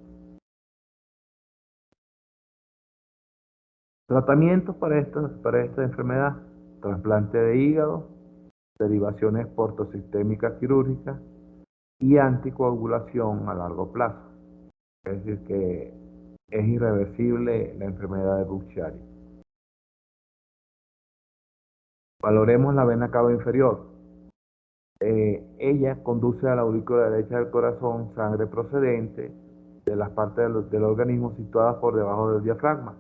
Tratamientos para esta enfermedad: trasplante de hígado, derivaciones portosistémicas quirúrgicas y anticoagulación a largo plazo. Es decir, que es irreversible la enfermedad de Buch-Chiari. Valoremos la vena cava inferior. Ella conduce a la aurícula derecha del corazón sangre procedente de las partes del organismo situadas por debajo del diafragma.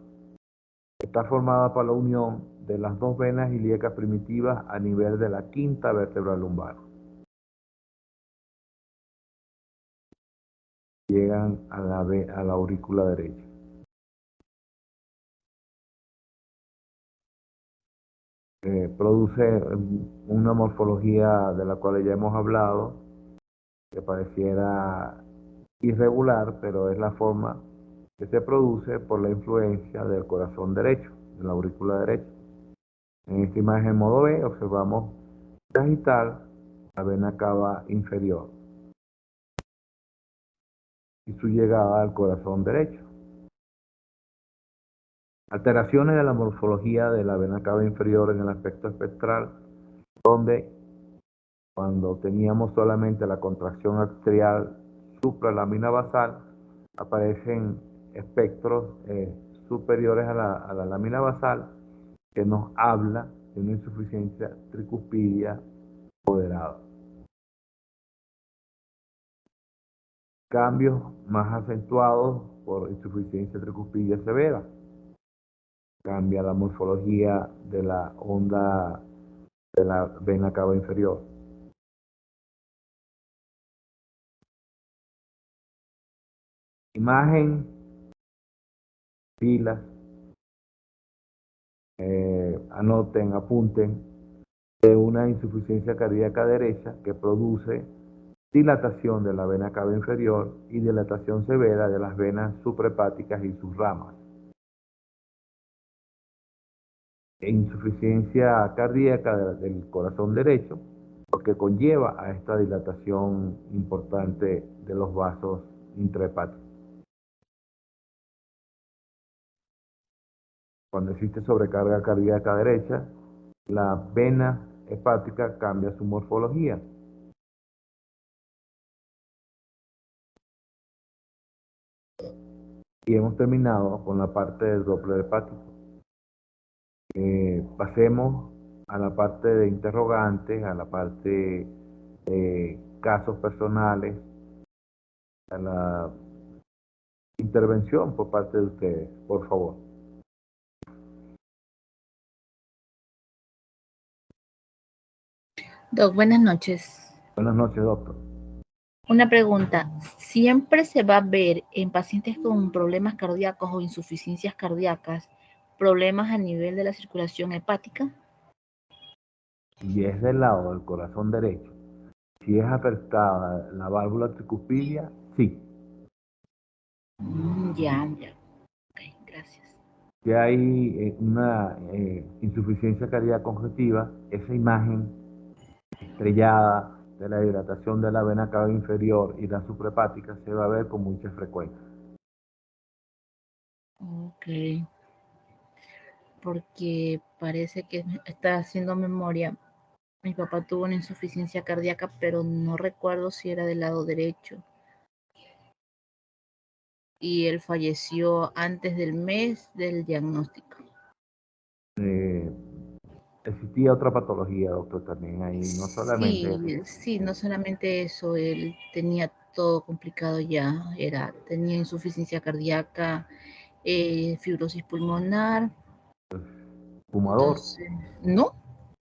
Está formada por la unión de las dos venas ilíacas primitivas a nivel de la quinta vértebra lumbar. Llegan a la aurícula derecha. Produce una morfología de la cual ya hemos hablado, que pareciera irregular, pero es la forma que se produce por la influencia del corazón derecho, de la aurícula derecha. En esta imagen modo B observamos sagital la vena cava inferior y su llegada al corazón derecho. Alteraciones de la morfología de la vena cava inferior en el aspecto espectral, donde cuando teníamos solamente la contracción arterial supralámina basal, aparecen espectros superiores a la lámina basal, que nos habla de una insuficiencia tricuspidia moderada. Cambios más acentuados por insuficiencia tricuspidia severa. Cambia la morfología de la onda de la vena cava inferior. Imagen, filas, anoten, apunten, de una insuficiencia cardíaca derecha que produce dilatación de la vena cava inferior y dilatación severa de las venas suprahepáticas y sus ramas. Insuficiencia cardíaca del corazón derecho, lo que conlleva a esta dilatación importante de los vasos intrahepáticos. Cuando existe sobrecarga cardíaca derecha, la vena hepática cambia su morfología. Y hemos terminado con la parte del Doppler hepático. Pasemos a la parte de interrogantes, a la parte de casos personales, a la intervención por parte de ustedes, por favor. Doc, buenas noches. Buenas noches, doctor. Una pregunta. ¿Siempre se va a ver en pacientes con problemas cardíacos o insuficiencias cardíacas problemas a nivel de la circulación hepática? Y es del lado del corazón derecho. Si es afectada la válvula tricuspidia, sí. Ya, ya. Ok, gracias. Si hay una insuficiencia cardíaca congestiva, esa imagen estrellada de la dilatación de la vena cava inferior y la suprahepática se va a ver con mucha frecuencia. Ok. Porque parece que está haciendo memoria. Mi papá tuvo una insuficiencia cardíaca, pero no recuerdo si era del lado derecho. Y él falleció antes del mes del diagnóstico. Eh, Existía otra patología, doctor, también ahí, no solamente eso. Sí, no solamente eso, él tenía todo complicado ya, tenía insuficiencia cardíaca, fibrosis pulmonar, Fumador. entonces, no,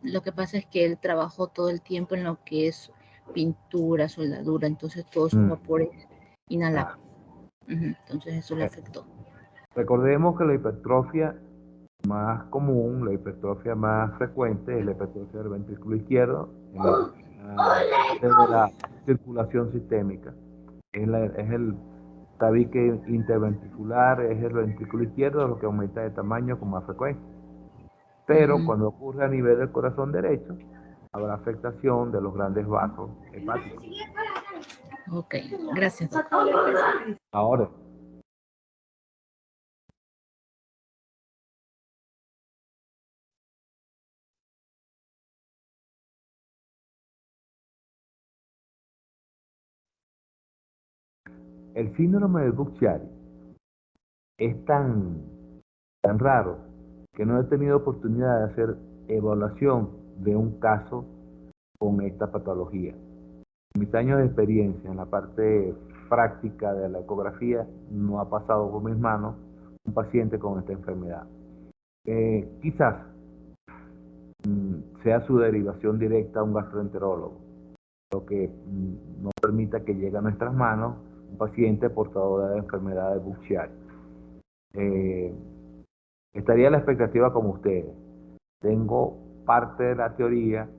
lo que pasa es que él trabajó todo el tiempo en lo que es pintura, soldadura, entonces todos sus vapores inhalaban, entonces eso le Eh, afectó. Recordemos que la hipertrofia más común, la hipertrofia más frecuente es la hipertrofia del ventrículo izquierdo en la parte de la circulación sistémica. Es el tabique interventricular, es el ventrículo izquierdo lo que aumenta de tamaño con más frecuencia. Pero cuando ocurre a nivel del corazón derecho, habrá afectación de los grandes vasos hepáticos. Ok, gracias. Ahora, el síndrome de Buchiari es tan raro que no he tenido oportunidad de hacer evaluación de un caso con esta patología. En mis años de experiencia en la parte práctica de la ecografía no ha pasado por mis manos un paciente con esta enfermedad. Quizás sea su derivación directa a un gastroenterólogo, lo que no permita que llegue a nuestras manos un paciente portador de la enfermedad de Buchiari. Eh, Estaría a la expectativa como ustedes. Tengo parte de la teoría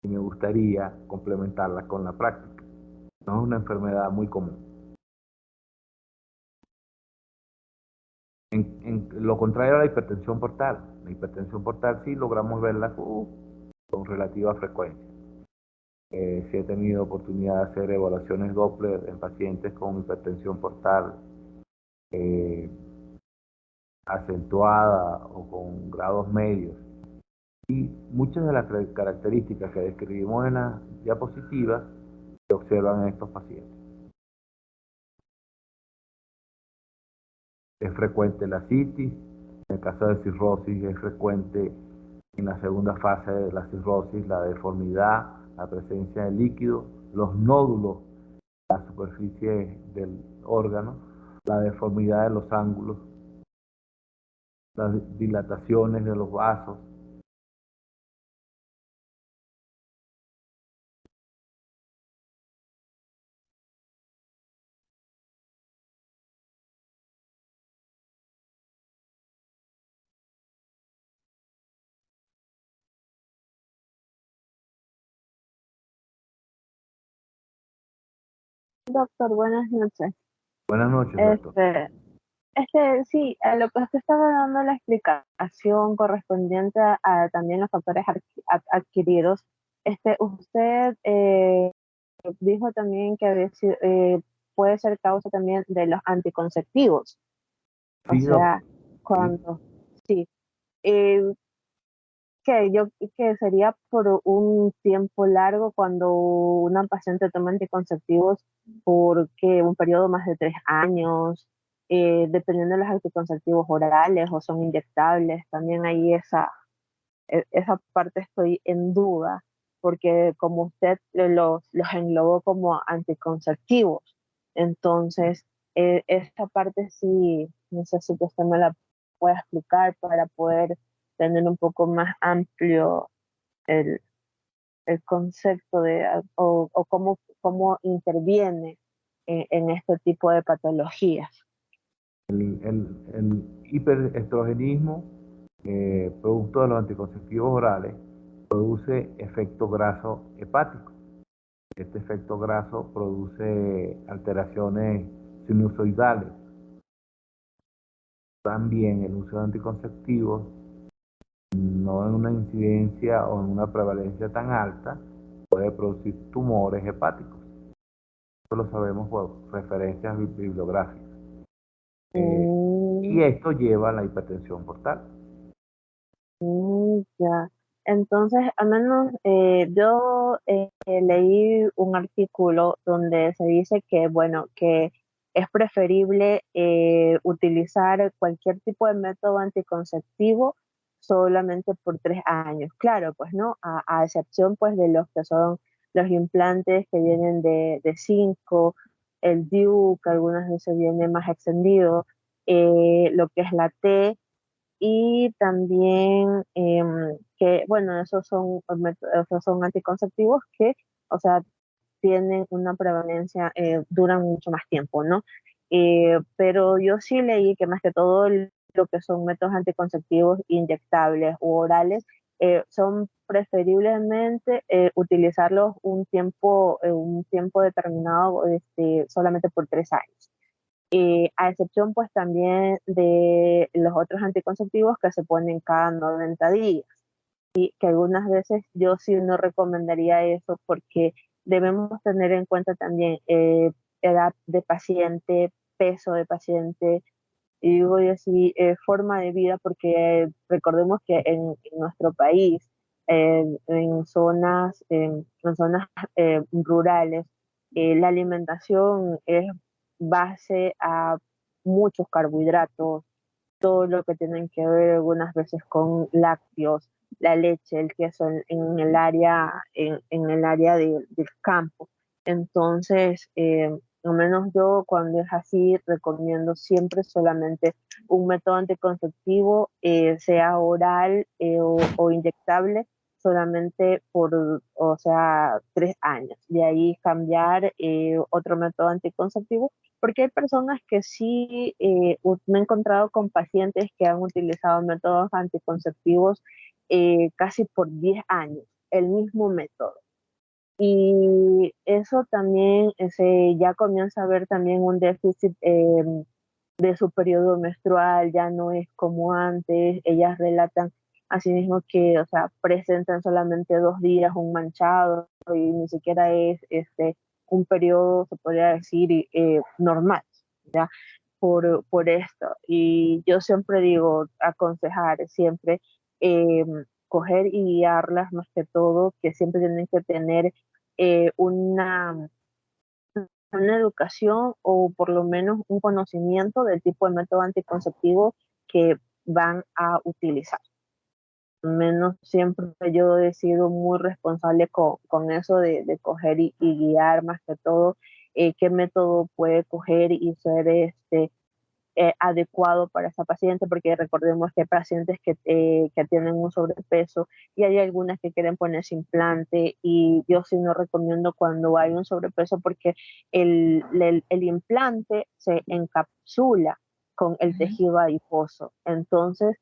y me gustaría complementarla con la práctica. No es una enfermedad muy común. En lo contrario a la hipertensión portal. La hipertensión portal sí logramos verla con relativa frecuencia. Sí he tenido oportunidad de hacer evaluaciones Doppler en pacientes con hipertensión portal eh, acentuada o con grados medios. Y muchas de las características que describimos en las diapositivas se observan en estos pacientes. Es frecuente la citis, en el caso de cirrosis es frecuente en la segunda fase de la cirrosis la deformidad, la presencia de líquido, los nódulos en la superficie del órgano, la deformidad de los ángulos, las dilataciones de los vasos. Doctor, buenas noches. Buenas noches, doctor. Sí, a lo que usted estaba dando la explicación correspondiente a también los factores adquiridos, usted dijo también que puede ser causa también de los anticonceptivos. O Sí, sea, doctor. Sí. cuando, sí, eh, que sería por un tiempo largo cuando una paciente toma anticonceptivos porque un periodo más de 3 años, dependiendo de los anticonceptivos orales o son inyectables, también ahí esa parte estoy en duda, porque como usted los englobó como anticonceptivos, entonces esta parte sí necesito que usted me la pueda explicar para poder tener un poco más amplio el, el concepto o cómo interviene en este tipo de patologías. El hiperestrogenismo, producto de los anticonceptivos orales, produce efecto graso hepático. este efecto graso produce alteraciones sinusoidales. También el uso de anticonceptivos, no en una incidencia o en una prevalencia tan alta, puede producir tumores hepáticos. Esto lo sabemos por referencias bibliográficas. Y esto lleva a la hipertensión portal. Ya. Entonces, al menos yo leí un artículo donde se dice que, bueno, que es preferible utilizar cualquier tipo de método anticonceptivo solamente por 3 años. Claro, pues no, a excepción pues de los que son los implantes que vienen de 5, el DIU, que algunas veces viene más extendido, lo que es la T, y también que, bueno, esos son anticonceptivos que, o sea, tienen una prevalencia, duran mucho más tiempo, ¿no? Pero yo sí leí que más que todo lo que son métodos anticonceptivos inyectables u orales, son preferiblemente utilizarlos un tiempo determinado, solamente por 3 años. A excepción pues también de los otros anticonceptivos que se ponen cada 90 días, y que algunas veces yo sí no recomendaría eso porque debemos tener en cuenta también edad de paciente, peso de paciente, y digo yo así, forma de vida, porque recordemos que en nuestro país, en zonas rurales, la alimentación es base a muchos carbohidratos, todo lo que tienen que ver algunas veces con lácteos, la leche, el queso en el área del campo. Entonces, al menos yo cuando es así, recomiendo siempre solamente un método anticonceptivo, sea oral o inyectable, solamente por, o sea, 3 años. De ahí cambiar otro método anticonceptivo, porque hay personas que sí, me he encontrado con pacientes que han utilizado métodos anticonceptivos casi por 10 años, el mismo método. Y eso también ya comienza a haber también un déficit de su periodo menstrual, ya no es como antes. Ellas relatan asimismo que, o sea, presentan solamente 2 días un manchado y ni siquiera es un periodo, se podría decir, normal, ¿ya? Por esto. Y yo siempre digo, aconsejar siempre, eh, coger y guiarlas más que todo, que siempre tienen que tener eh, una, una educación o por lo menos un conocimiento del tipo de método anticonceptivo que van a utilizar. Al menos siempre yo he sido muy responsable con eso de coger y guiar más que todo qué método puede coger y ser adecuado para esa paciente, porque recordemos que hay pacientes que tienen un sobrepeso y hay algunas que quieren ponerse implante, y yo sí no recomiendo cuando hay un sobrepeso, porque el implante se encapsula con el tejido adiposo. Entonces,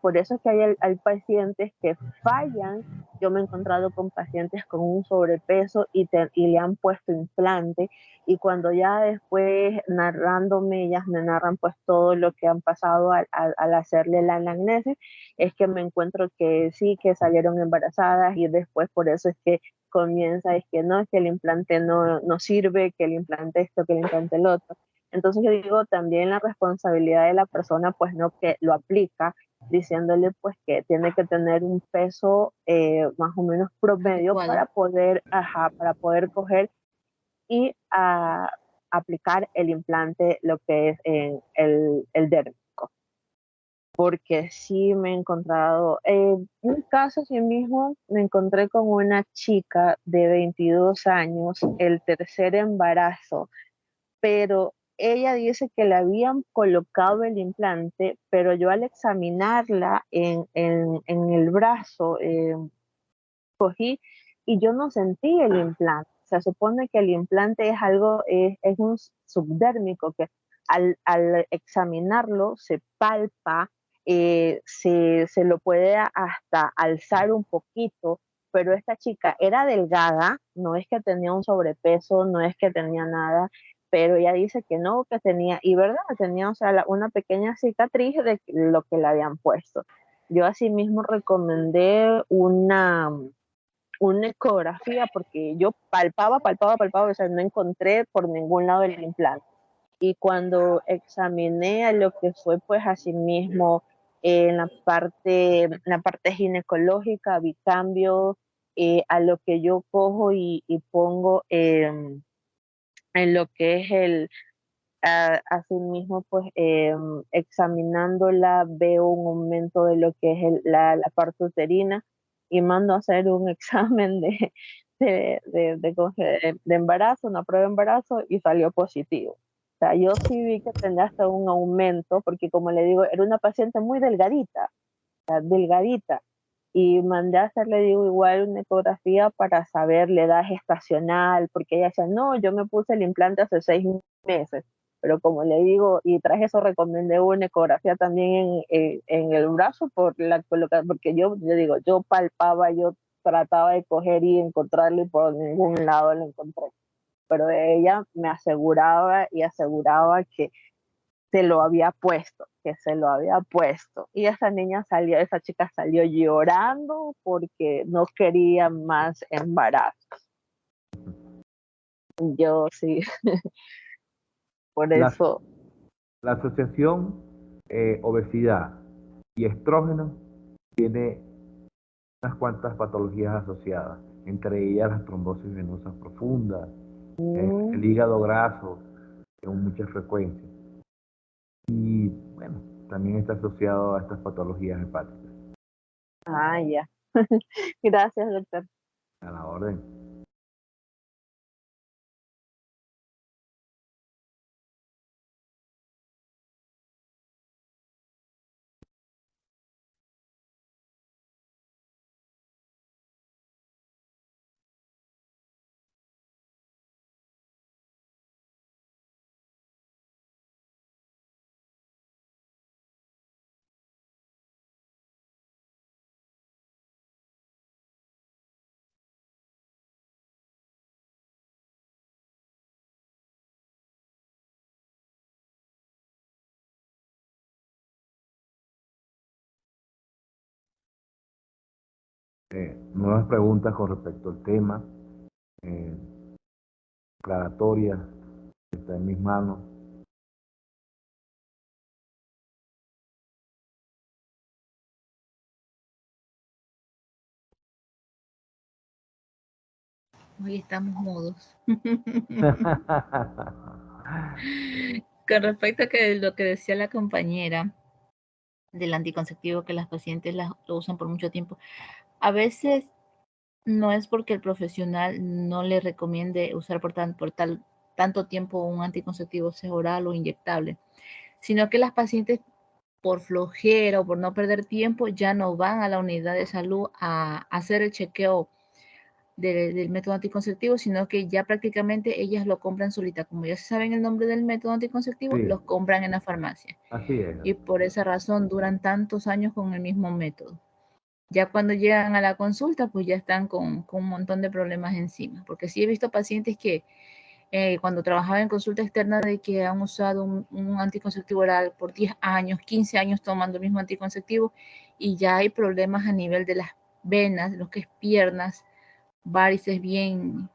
por eso es que hay pacientes que fallan. Yo me he encontrado con pacientes con un sobrepeso y le han puesto implante, y cuando ya después narrándome, ellas me narran pues todo lo que han pasado al hacerle la anamnesis, es que me encuentro que sí, que salieron embarazadas, y después por eso es que comienza, es que no, es que el implante no sirve, que el implante esto, que el implante el otro. Entonces yo digo también la responsabilidad de la persona, pues no, que lo aplica, diciéndole pues que tiene que tener un peso más o menos promedio Adecuado. para poder coger y aplicar el implante, lo que es en el dérmico. Porque sí me he encontrado, un caso así mismo, me encontré con una chica de 22 años, el tercer embarazo, pero ella dice que le habían colocado el implante, pero yo al examinarla en el brazo, cogí y yo no sentí el implante. Se supone que el implante es algo, es un subdérmico que al examinarlo se palpa, se lo puede hasta alzar un poquito, pero esta chica era delgada, no es que tenía un sobrepeso, no es que tenía nada, pero ella dice que no, que tenía, y verdad, tenía, o sea, una pequeña cicatriz de lo que le habían puesto. Yo asimismo recomendé una ecografía porque yo palpaba, o sea, no encontré por ningún lado el implante. Y cuando examiné a lo que fue, pues, asimismo, en la parte ginecológica, vi cambios a lo que yo cojo y pongo en lo que es asimismo, pues, examinándola, veo un aumento de lo que es la parte uterina y mando a hacer un examen de embarazo, una prueba de embarazo y salió positivo. O sea, yo sí vi que tenía hasta un aumento, porque como le digo, era una paciente muy delgadita, o sea, delgadita. Y mandé a hacerle, digo, igual una ecografía para saber la edad gestacional, porque ella decía, no, yo me puse el implante hace 6 meses, pero como le digo, y tras eso recomendé una ecografía también en el brazo, porque yo digo, yo palpaba, yo trataba de coger y encontrarlo y por ningún lado lo encontré. Pero ella me aseguraba y aseguraba que se lo había puesto, que se lo había puesto. Y esa chica salió llorando porque no quería más embarazo. Yo sí, por La, eso. la asociación obesidad y estrógeno tiene unas cuantas patologías asociadas, entre ellas las trombosis venosas profundas, el mm, hígado graso con mucha frecuencia. Y bueno, también está asociado a estas patologías hepáticas. ya. Gracias, doctor. A la orden. Nuevas preguntas con respecto al tema, eh, aclaratorias, está en mis manos. Hoy estamos mudos. Con respecto a lo que decía la compañera del anticonceptivo, que las pacientes lo usan por mucho tiempo, a veces no es porque el profesional no le recomiende usar tanto tiempo un anticonceptivo, sea oral o inyectable, sino que las pacientes, por flojera o por no perder tiempo, ya no van a la unidad de salud a hacer el chequeo del método anticonceptivo, sino que ya prácticamente ellas lo compran solita. Como ya se saben el nombre del método anticonceptivo, Sí, los compran en la farmacia. así es. Y por esa razón duran tantos años con el mismo método. Ya cuando llegan a la consulta, pues ya están con un montón de problemas encima. Porque sí he visto pacientes que cuando trabajaba en consulta externa, de que han usado un anticonceptivo oral por 10 años, 15 años tomando el mismo anticonceptivo, y ya hay problemas a nivel de las venas, lo que es piernas, varices bien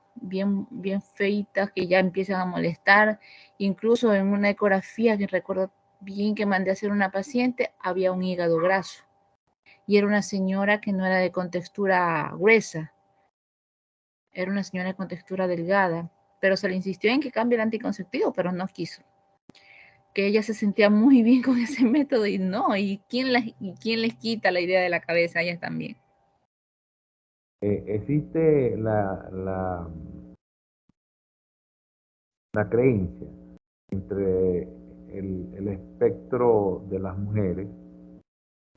feitas que ya empiezan a molestar. Incluso en una ecografía que recuerdo bien que mandé a hacer una paciente, había un hígado graso. Y era una señora que no era de contextura gruesa, era una señora con textura delgada, pero se le insistió en que cambie el anticonceptivo, pero no quiso. Que ella se sentía muy bien con ese método y no, ¿y quién les quita la idea de la cabeza a ellas también? Existe la creencia entre el espectro de las mujeres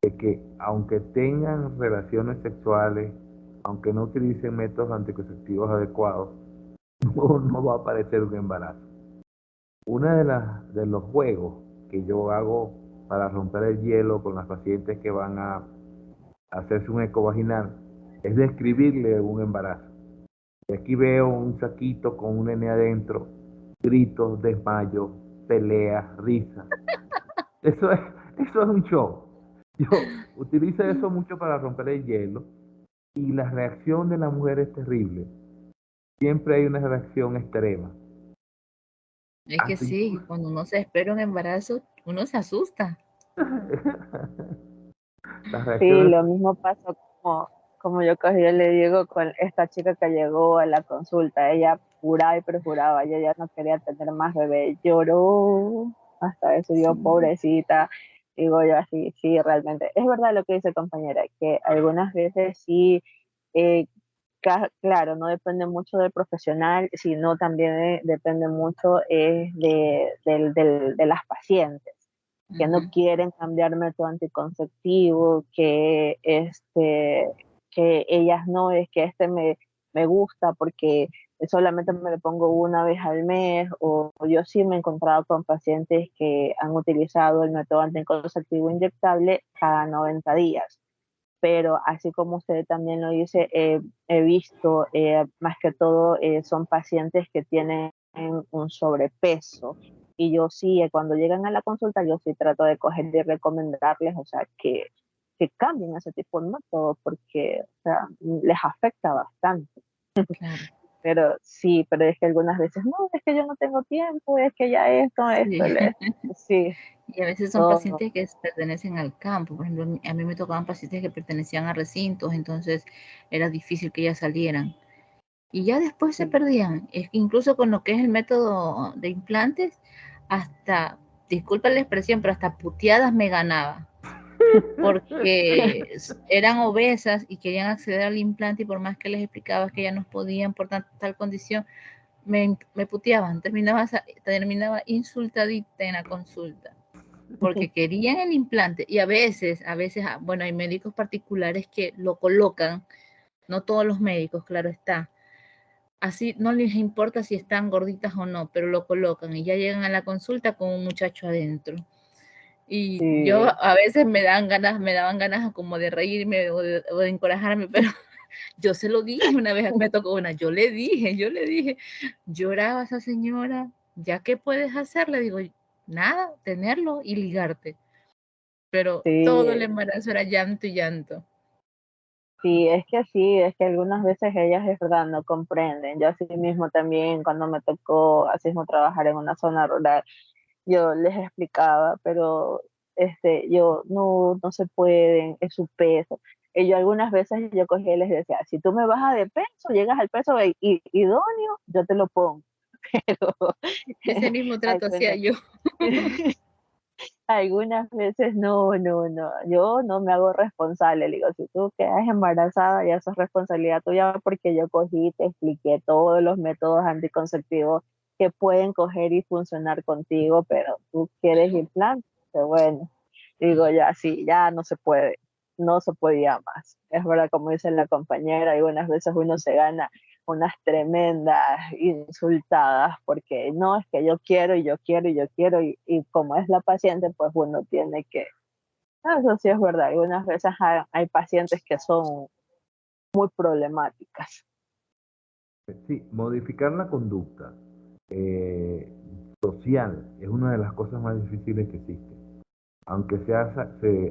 de que aunque tengan relaciones sexuales, aunque no utilicen métodos anticonceptivos adecuados, no va a aparecer un embarazo. Una de los juegos que yo hago para romper el hielo con las pacientes que van a hacerse un eco vaginal es describirle un embarazo. Y aquí veo un saquito con un nene adentro, gritos, desmayo, peleas, risas. Eso es, eso es un show. Yo utilizo eso mucho para romper el hielo y la reacción de la mujer es terrible. Siempre hay una reacción extrema. Es que Hasta sí, incluso, cuando uno se espera un embarazo, uno se asusta. las Sí, reacciones, lo mismo pasó como yo cogí y le digo con esta chica que llegó a la consulta. Ella juraba y perjuraba, ella ya no quería tener más bebé. Lloró hasta eso, yo Sí. pobrecita. Digo yo así, sí, realmente. Es verdad lo que dice compañera, que algunas veces sí, eh, claro, no depende mucho del profesional, sino también depende mucho de las pacientes que no Ujú. quieren cambiar método anticonceptivo, que ellas no, es que me gusta porque solamente me lo pongo una vez al mes, o yo sí me he encontrado con pacientes que han utilizado el método anticonceptivo inyectable cada 90 días. Pero así como usted también lo dice, he visto más que todo son pacientes que tienen un sobrepeso, y yo sí, cuando llegan a la consulta, yo sí trato de coger y recomendarles, o sea, que cambien ese tipo de método porque, o sea, les afecta bastante. Claro, Pero sí, pero es que algunas veces, no, es que yo no tengo tiempo, es que ya sí. sí, Y a veces son todo, pacientes que pertenecen al campo. Por ejemplo, a mí me tocaban pacientes que pertenecían a recintos, entonces era difícil que ellas salieran. Y ya después se sí, perdían. Es que incluso con lo que es el método de implantes, hasta, disculpa la expresión, pero hasta puteadas me ganaba. Porque eran obesas y querían acceder al implante y por más que les explicaba que ya no podían por tal condición, me puteaban, terminaba insultadita en la consulta, porque querían el implante y bueno, hay médicos particulares que lo colocan, no todos los médicos, claro está, así no les importa si están gorditas o no, pero lo colocan y ya llegan a la consulta con un muchacho adentro. Y yo sí. a veces me daban ganas como de reírme o de encorajarme, pero yo se lo dije una vez, me tocó una, yo le dije, lloraba esa señora, ¿ya qué puedes hacer? Le digo, nada, tenerlo y ligarte. Pero todo el Sí, embarazo era llanto y llanto. sí, es que algunas veces ellas es verdad no comprenden. Yo así mismo también cuando me tocó así mismo trabajar en una zona rural, yo les explicaba, pero yo no se pueden, es su peso. Y yo algunas veces yo cogía y les decía, si tú me bajas de peso, llegas al peso idóneo, yo te lo pongo. Pero Ese mismo trato hacía algunas, yo. algunas veces no, yo no me hago responsable. Le digo, si tú quedas embarazada, ya eso es responsabilidad tuya, porque yo cogí y te expliqué todos los métodos anticonceptivos que pueden coger y funcionar contigo, pero tú quieres implante, bueno, digo ya, sí, ya no se puede, no se podía más. Es verdad, como dice la compañera, algunas veces uno se gana unas tremendas insultadas porque no, es que yo quiero y yo quiero y yo quiero, y como es la paciente, pues uno tiene que, eso sí es verdad, algunas veces hay pacientes que son muy problemáticas. sí, modificar la conducta social es una de las cosas más difíciles que existen. Aunque se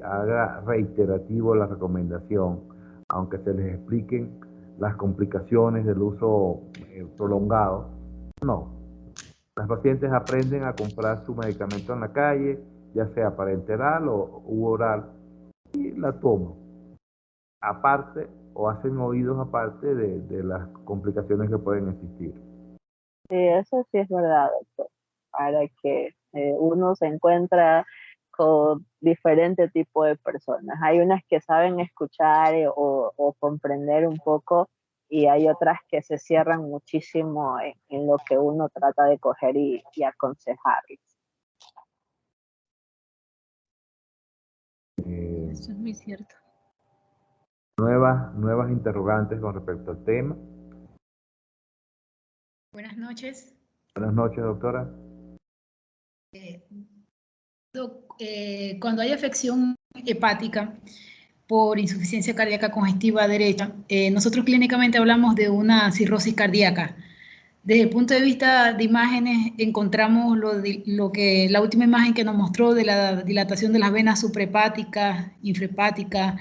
haga reiterativo la recomendación, aunque se les expliquen las complicaciones del uso prolongado, no. Las pacientes aprenden a comprar su medicamento en la calle, ya sea parenteral u oral, y la toman aparte o hacen oídos aparte de las complicaciones que pueden existir. Sí, eso sí es verdad, doctor, para que uno se encuentra con diferente tipo de personas. Hay unas que saben escuchar o comprender un poco, y hay otras que se cierran muchísimo en lo que uno trata de coger y aconsejarles. Eh, Eso es muy cierto. nuevas interrogantes con respecto al tema. Buenas noches. Buenas noches, doctora. Cuando hay afección hepática, por insuficiencia cardíaca congestiva derecha, nosotros clínicamente hablamos de una cirrosis cardíaca. Desde el punto de vista de imágenes, encontramos lo que la última imagen que nos mostró de la dilatación de las venas suprahepáticas, infrahepáticas.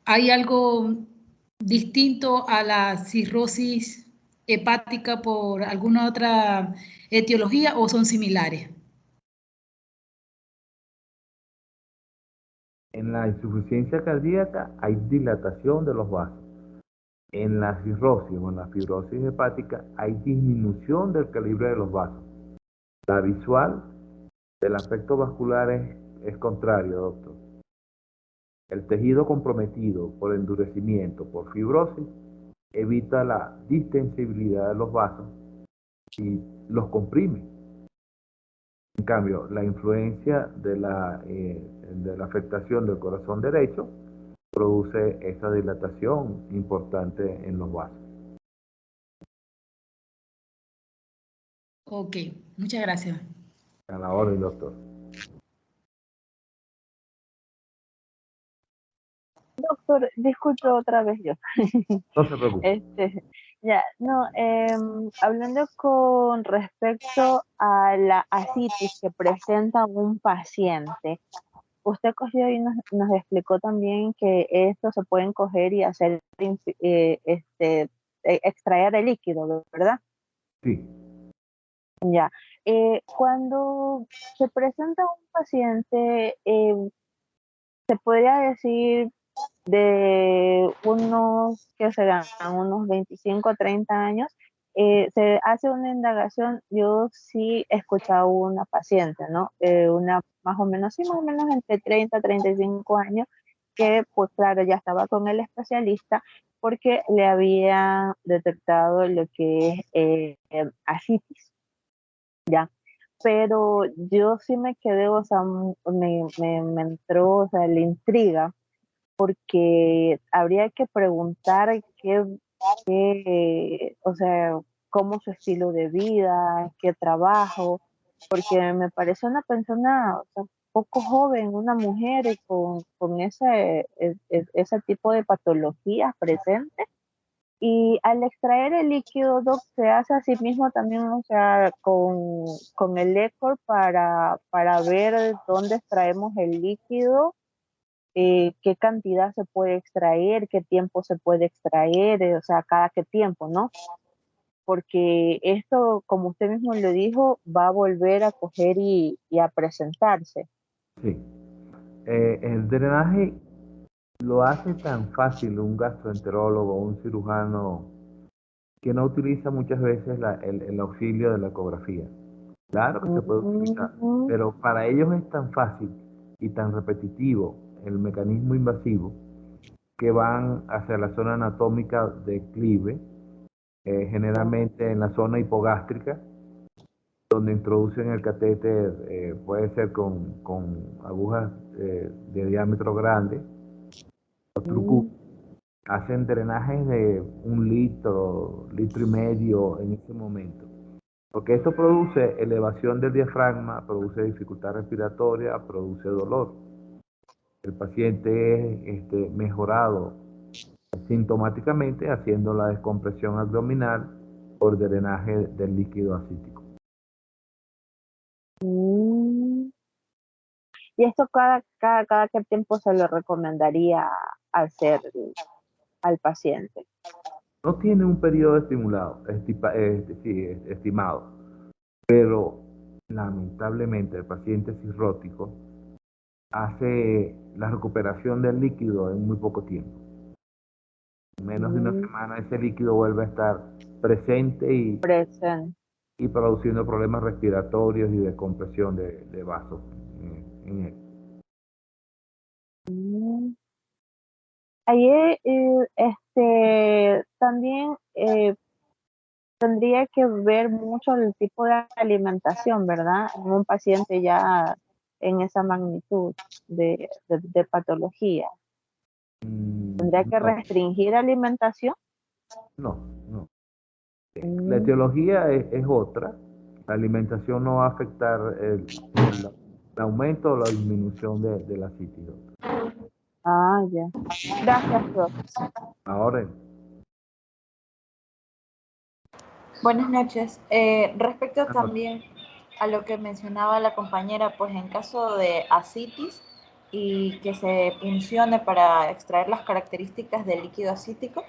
¿Hay algo distinto a la cirrosis hepática por alguna otra etiología o son similares? En la insuficiencia cardíaca hay dilatación de los vasos. En la cirrosis o en la fibrosis hepática hay disminución del calibre de los vasos. La visual del aspecto vascular es contrario, doctor. El tejido comprometido por endurecimiento, por fibrosis, evita la distensibilidad de los vasos y los comprime. En cambio, la influencia de la afectación del corazón derecho produce esa dilatación importante en los vasos. Ok, muchas gracias. A la orden, doctor. Doctor, disculpe otra vez yo. No se preocupe. Ya, no, hablando con respecto a la ascitis que presenta un paciente, usted cogió y nos explicó también que esto se pueden coger y hacer, extraer el líquido, ¿verdad? Sí. Ya. Cuando se presenta un paciente, se podría decir de unos, que serán unos 25 a 30 años, se hace una indagación. Yo sí he escuchado una paciente, ¿no? Una más o menos, sí, más o menos entre 30 a 35 años, que pues claro, ya estaba con el especialista porque le había detectado lo que es ascitis, ¿ya? Pero yo sí me quedé, o sea, me entró, o sea, la intriga, porque habría que preguntar o sea, cómo su estilo de vida, qué trabajo, porque me parece una persona, o sea, poco joven, una mujer con ese tipo de patologías presentes. Y al extraer el líquido, Doc, se hace a sí mismo también, o sea, con el ECOR para ver dónde extraemos el líquido, qué cantidad se puede extraer, qué tiempo se puede extraer, o sea, cada qué tiempo, ¿no? Porque esto, como usted mismo lo dijo, va a volver a coger y a presentarse. Sí. El drenaje lo hace tan fácil un gastroenterólogo o un cirujano que no utiliza muchas veces el auxilio de la ecografía. Claro que se puede utilizar, pero para ellos es tan fácil y tan repetitivo el mecanismo invasivo que van hacia la zona anatómica de clive, generalmente en la zona hipogástrica, donde introducen el catéter, puede ser con agujas de diámetro grande, o truco. Hacen drenajes de 1 litro, litro y medio en ese momento. Porque esto produce elevación del diafragma, produce dificultad respiratoria, produce dolor. El paciente es mejorado sintomáticamente haciendo la descompresión abdominal por drenaje del líquido ascítico. Y esto cada qué tiempo se lo recomendaría hacer al paciente. No tiene un periodo estimado, pero lamentablemente el paciente cirrótico hace la recuperación del líquido en muy poco tiempo. En menos de una semana ese líquido vuelve a estar presente y produciendo problemas respiratorios y de compresión de vasos en él. Ahí también tendría que ver mucho el tipo de alimentación, ¿verdad? En un paciente ya en esa magnitud de patología. ¿Tendría que restringir alimentación? No. La etiología es otra. La alimentación no va a afectar el aumento o la disminución de la ascitis. Ah, ya. Gracias, prof. Ahora, Buenas noches. Respecto también a lo que mencionaba la compañera, pues en caso de ascitis y que se funcione para extraer las características del líquido acítico,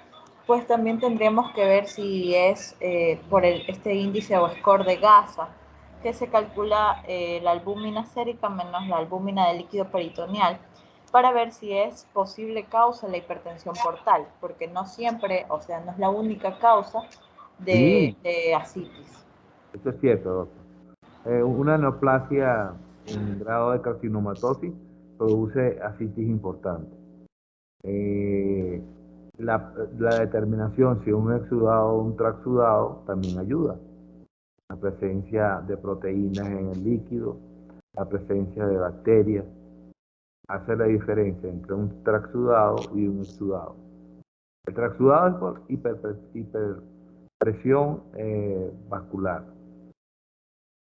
pues también tendríamos que ver si es por este índice o score de Gasa, que se calcula la albúmina sérica menos la albúmina del líquido peritoneal, para ver si es posible causa la hipertensión portal, porque no siempre, o sea, no es la única causa sí, de ascitis. eso es cierto, doctor. Una neoplasia en grado de carcinomatosis produce ascitis importante. Eh, la determinación si un exudado o un transudado también ayuda. La presencia de proteínas en el líquido, la presencia de bacterias, hace la diferencia entre un transudado y un exudado. El transudado es por hiperpresión vascular,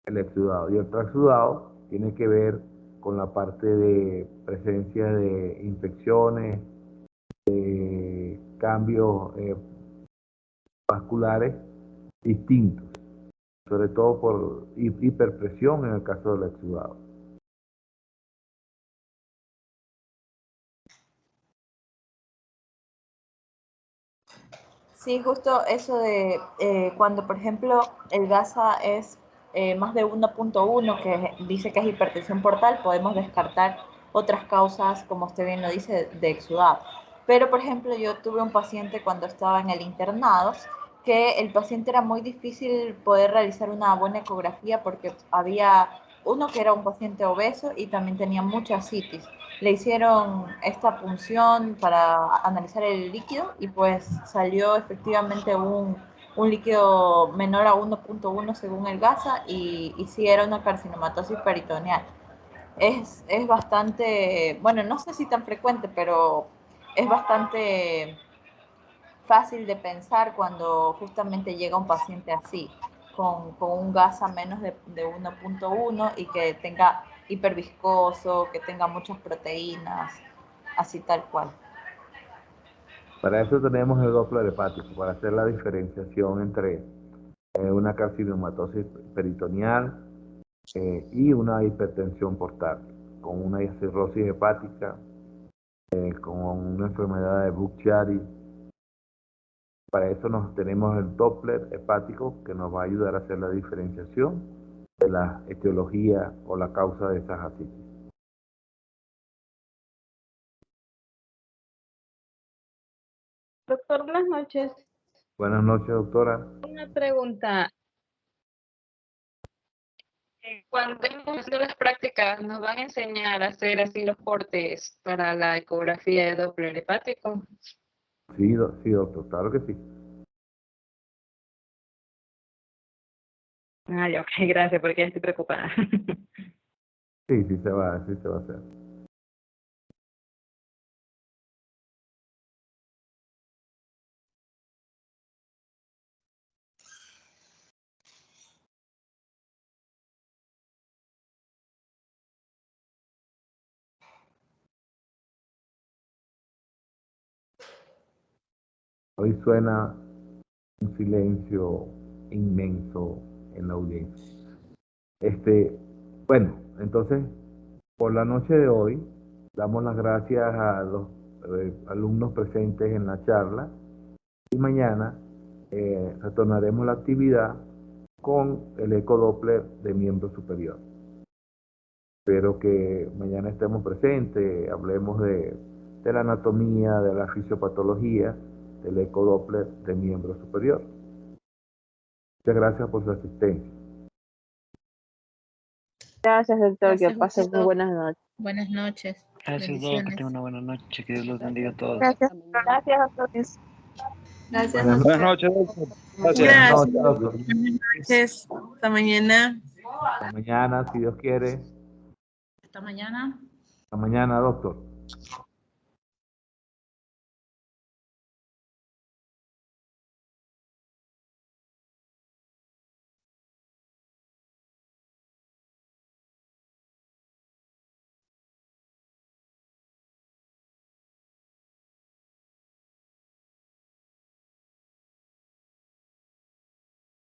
el exudado. Y el transudado tiene que ver con la parte de presencia de infecciones, cambios vasculares distintos, sobre todo por hiperpresión en el caso del exudado. Sí, justo eso de cuando, por ejemplo, el GASA es más de 1.1, que dice que es hipertensión portal, podemos descartar otras causas, como usted bien lo dice, de exudado. Pero, por ejemplo, yo tuve un paciente cuando estaba en el internado, que el paciente era muy difícil poder realizar una buena ecografía porque había uno que era un paciente obeso y también tenía mucha ascitis. Le hicieron esta punción para analizar el líquido y pues salió efectivamente un líquido menor a 1.1 según el GASA y sí era una carcinomatosis peritoneal. Es bastante, bueno, no sé si tan frecuente, pero es bastante fácil de pensar cuando justamente llega un paciente así, con un gas a menos de 1.1 y que tenga hiperviscoso, que tenga muchas proteínas, así tal cual. Para eso tenemos el Doppler hepático, para hacer la diferenciación entre una carcinomatosis peritoneal y una hipertensión portal, con una cirrosis hepática, con una enfermedad de Buch-Chiari. Para eso tenemos el Doppler hepático que nos va a ayudar a hacer la diferenciación de la etiología o la causa de esas ascitis. Doctor, buenas noches. Buenas noches, doctora. Una pregunta. Cuando estemos haciendo las prácticas, ¿nos van a enseñar a hacer así los cortes para la ecografía de Doppler hepático? Sí, sí, doctor, claro que sí. Ah, ya, ok, gracias, porque ya estoy preocupada. Sí, sí se va a hacer. Hoy suena un silencio inmenso en la audiencia. Bueno, entonces, por la noche de hoy, damos las gracias a los alumnos presentes en la charla y mañana retornaremos la actividad con el ecodoppler de miembro superior. Espero que mañana estemos presentes, hablemos de la anatomía, de la fisiopatología, del ecodoppler de miembro superior. Muchas gracias por su asistencia. Gracias, doctor. Gracias, Que pase muy doctor. buenas noches. Buenas noches. Gracias, Doc. Que Bendiciones. tenga una buena noche. Que Dios los bendiga a todos. Gracias, doctor. Gracias, Buenas doctor. Noches, doctor. Buenas Gracias. noches, doctor. Buenas noches. Hasta mañana. Hasta mañana, si Dios quiere. Hasta mañana. Hasta mañana, doctor.